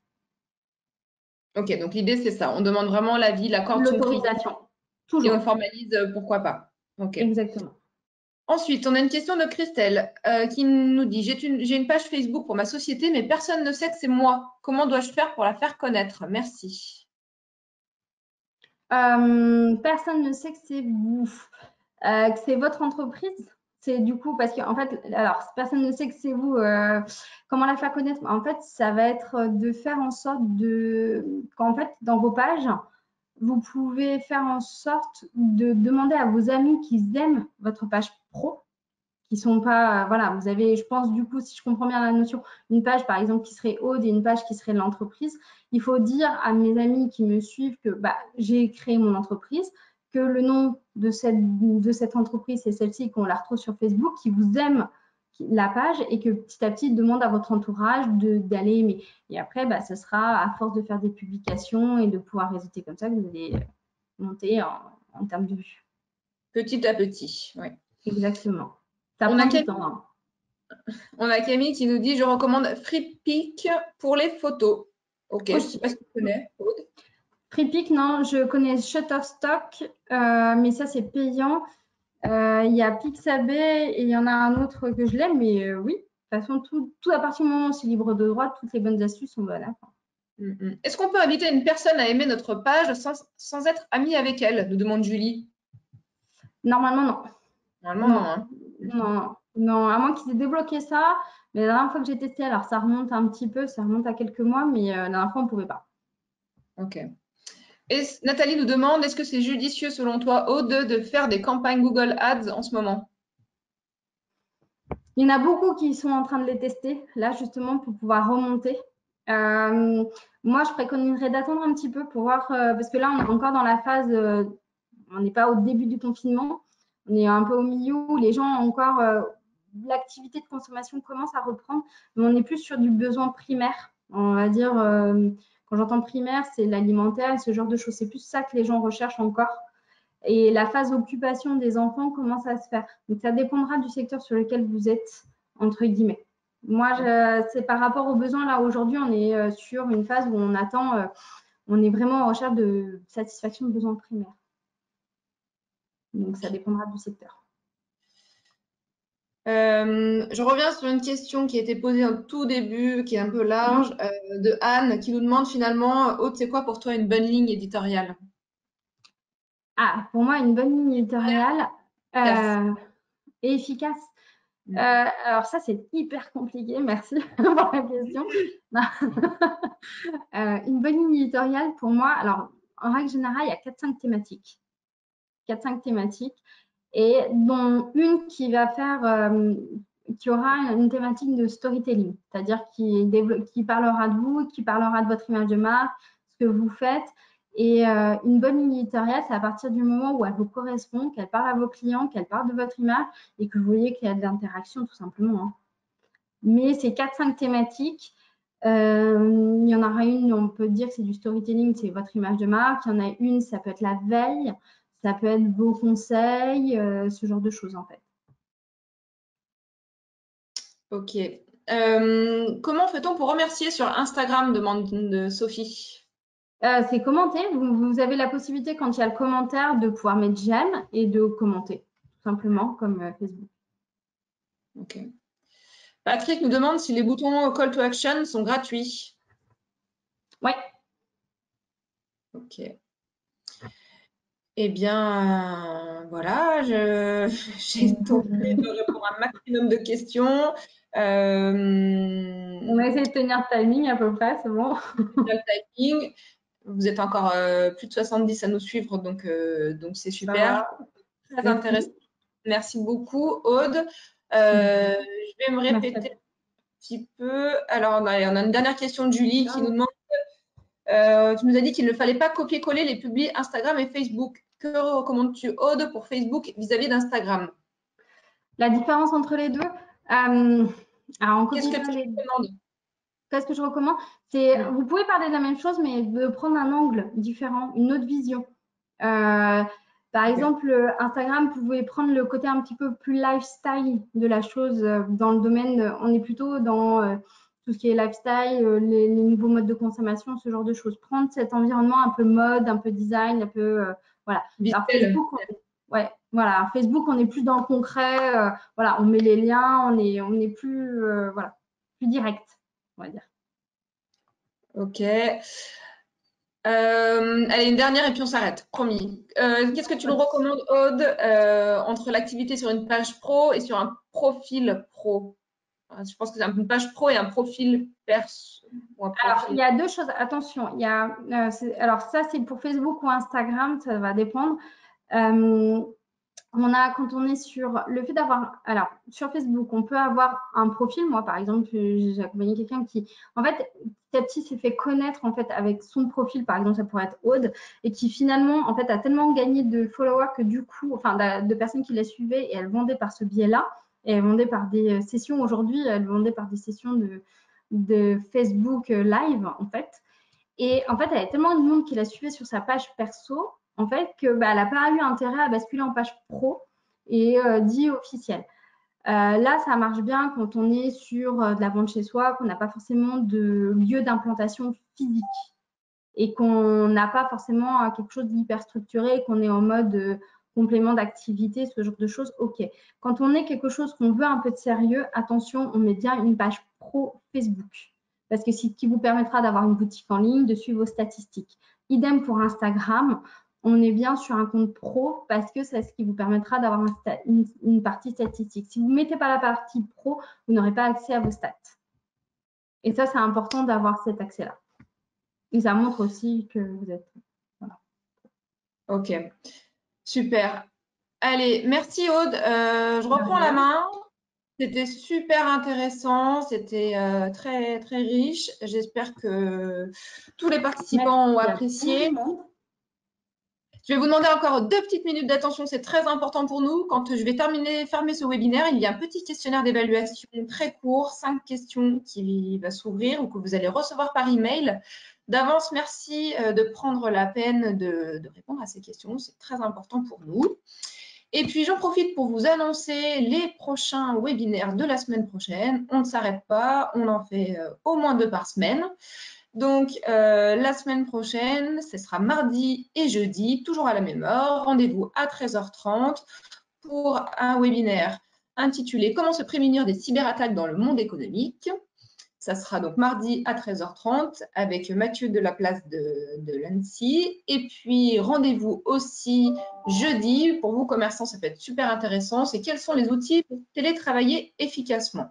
Ok, donc l'idée c'est ça. On demande vraiment l'avis, l'accord de son client L'autorisation, et on toujours. formalise pourquoi pas. Ok. Exactement. Ensuite, on a une question de Christelle qui nous dit j'ai une page Facebook pour ma société, mais personne ne sait que c'est moi. Comment dois-je faire pour la faire connaître? Merci. Personne ne sait que c'est vous, que c'est votre entreprise. C'est du coup parce qu'en fait, alors personne ne sait que c'est vous. Comment la faire connaître? En fait, ça va être de faire en sorte qu'en fait, dans vos pages, vous pouvez faire en sorte de demander à vos amis qu'ils aiment votre page pro, qui sont pas, voilà, vous avez, je pense du coup, si je comprends bien la notion, une page par exemple qui serait Aude et une page qui serait l'entreprise. Il faut dire à mes amis qui me suivent que bah, j'ai créé mon entreprise, que le nom de cette entreprise c'est celle-ci, qu'on la retrouve sur Facebook, qui vous aime, la page et que petit à petit, demande à votre entourage d'aller aimer. Et après, bah, ce sera à force de faire des publications et de pouvoir réseauter comme ça que vous allez monter en termes de vues. Petit à petit, oui. Exactement. Ça On prend a du Camille, temps. Hein. on a Camille qui nous dit, je recommande FreePic pour les photos. Ok, je ne sais pas si tu connais. FreePic, non, je connais Shutterstock, mais ça, c'est payant. Il y a Pixabay et il y en a un autre que je l'aime, mais oui, de toute façon, tout à partir du moment où c'est libre de droit, toutes les bonnes astuces sont bonnes. Est-ce qu'on peut inviter une personne à aimer notre page sans être ami avec elle, nous demande Julie. Normalement, non. Normalement, non. Hein. Non, non, à moins qu'ils aient débloqué ça. Mais la dernière fois que j'ai testé, alors ça remonte un petit peu, ça remonte à quelques mois, mais la dernière fois, on ne pouvait pas. Ok. Et Nathalie nous demande, est-ce que c'est judicieux selon toi, Aude, de faire des campagnes Google Ads en ce moment? Il y en a beaucoup qui sont en train de les tester, là, justement, pour pouvoir remonter. Moi, je préconiserais d'attendre un petit peu pour voir, parce que là, on est encore dans la phase, on n'est pas au début du confinement, on est un peu au milieu où les gens ont encore, l'activité de consommation commence à reprendre, mais on est plus sur du besoin primaire. On va dire, quand j'entends primaire, c'est l'alimentaire, ce genre de choses. C'est plus ça que les gens recherchent encore. Et la phase occupation des enfants commence à se faire. Donc, ça dépendra du secteur sur lequel vous êtes, entre guillemets. Moi, c'est par rapport aux besoins. Là, aujourd'hui, on est sur une phase où on attend, on est vraiment en recherche de satisfaction de besoins primaires. Donc, ça dépendra du secteur. Je reviens sur une question qui a été posée au tout début, qui est un peu large, de Anne, qui nous demande finalement, Aude, c'est quoi pour toi une bonne ligne éditoriale? Ah, pour moi, une bonne ligne éditoriale et efficace. Alors ça, c'est hyper compliqué. Merci pour la question. Une bonne ligne éditoriale, pour moi, alors en règle générale, il y a 4-5 thématiques. 4-5 thématiques. Et dont une qui va faire, qui aura une thématique de storytelling, c'est-à-dire qui parlera de vous, qui parlera de votre image de marque, ce que vous faites. Et une bonne ligne éditoriale, c'est à partir du moment où elle vous correspond, qu'elle parle à vos clients, qu'elle parle de votre image et que vous voyez qu'il y a de l'interaction tout simplement. Hein. Mais ces 4-5 thématiques, il y en aura une, on peut dire que c'est du storytelling, c'est votre image de marque. Il y en a une, ça peut être la veille, ça peut être vos conseils, ce genre de choses en fait. Ok. Comment fait-on pour remercier sur Instagram, demande Sophie. C'est commenter. Vous avez la possibilité, quand il y a le commentaire, de pouvoir mettre j'aime et de commenter, tout simplement, comme Facebook. Ok. Patrick nous demande si les boutons Call to Action sont gratuits. Oui. Ok. Eh bien, voilà, j'ai tenté de répondre à un maximum de questions. On va essayer de tenir le timing à peu près, c'est bon. Le timing. Vous êtes encore plus de 70 à nous suivre, donc c'est super. Très Merci. intéressant. Merci beaucoup, Aude. Je vais me répéter un petit peu. Alors, on a une dernière question de Julie qui nous demande, tu nous as dit qu'il ne fallait pas copier-coller les publis Instagram et Facebook. Que recommandes-tu, Aude, pour Facebook vis-à-vis d'Instagram? La différence entre les deux, alors on Qu'est-ce copie que pas tu les... recommandes? Qu'est-ce que je recommande? C'est, vous pouvez parler de la même chose, mais de prendre un angle différent, une autre vision. Par exemple, Instagram, vous pouvez prendre le côté un petit peu plus lifestyle de la chose dans le domaine. On est plutôt dans tout ce qui est lifestyle, les nouveaux modes de consommation, ce genre de choses. Prendre cet environnement un peu mode, un peu design, un peu voilà. Alors Facebook, ouais, voilà. Facebook, on est plus dans le concret. Voilà, on met les liens, on est plus voilà, plus direct, on va dire. Ok. Allez, une dernière et puis on s'arrête, promis. Qu'est-ce que tu nous recommandes, Aude, entre l'activité sur une page pro et sur un profil pro? Je pense que c'est une page pro et un profil perso. Alors, il y a deux choses. Attention, il y a, alors ça, c'est pour Facebook ou Instagram, ça va dépendre. Quand on est sur le fait d'avoir, alors sur Facebook, on peut avoir un profil. Moi, par exemple, j'ai accompagné quelqu'un qui, en fait, petit à petit s'est fait connaître en fait avec son profil. Par exemple, ça pourrait être Aude, et qui finalement, en fait, a tellement gagné de followers que du coup, enfin, de personnes qui la suivaient et elle vendait par ce biais-là. Et elles vendaient par des sessions. Aujourd'hui, elles vendaient par des sessions de Facebook Live, en fait. Et en fait, elle avait tellement de monde qui la suivait sur sa page perso, en fait, que elle n'a pas eu intérêt à basculer en page pro et dit officielle. Là, ça marche bien quand on est sur de la vente chez soi, qu'on n'a pas forcément de lieu d'implantation physique et qu'on n'a pas forcément quelque chose d'hyper structuré, qu'on est en mode complément d'activité, ce genre de choses, ok. Quand on est quelque chose qu'on veut un peu de sérieux, attention, on met bien une page pro Facebook. Parce que c'est ce qui vous permettra d'avoir une boutique en ligne, de suivre vos statistiques. Idem pour Instagram, on est bien sur un compte pro parce que c'est ce qui vous permettra d'avoir une partie statistique. Si vous ne mettez pas la partie pro, vous n'aurez pas accès à vos stats. Et ça, c'est important d'avoir cet accès-là. Et ça montre aussi que vous êtes... Voilà. Ok, super. Allez, merci Aude. Je reprends la main. C'était super intéressant, c'était très, très riche. J'espère que tous les participants ont apprécié. Je vais vous demander encore 2 petites minutes d'attention, c'est très important pour nous. Quand je vais fermer ce webinaire, il y a un petit questionnaire d'évaluation très court, 5 questions qui va s'ouvrir ou que vous allez recevoir par email. D'avance, merci de prendre la peine de répondre à ces questions, c'est très important pour nous. Et puis, j'en profite pour vous annoncer les prochains webinaires de la semaine prochaine. On ne s'arrête pas, on en fait au moins 2 par semaine. Donc, la semaine prochaine, ce sera mardi et jeudi, toujours à la même heure. Rendez-vous à 13h30 pour un webinaire intitulé « Comment se prémunir des cyberattaques dans le monde économique ». Ça sera donc mardi à 13h30 avec Mathieu de la place de l'ANSSI. Et puis, rendez-vous aussi jeudi. Pour vous, commerçants, ça peut être super intéressant. C'est quels sont les outils pour télétravailler efficacement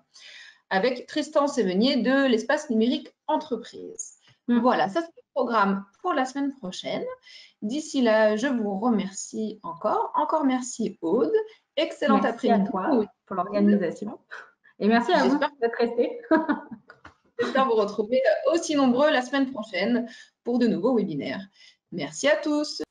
avec Tristan Sévenier de l'espace numérique entreprise. Voilà, ça c'est le programme pour la semaine prochaine. D'ici là, je vous remercie encore. Encore merci Aude. Excellent après-midi. Merci à toi pour l'organisation. Et merci à vous d'être restés. J'espère vous retrouver aussi nombreux la semaine prochaine pour de nouveaux webinaires. Merci à tous.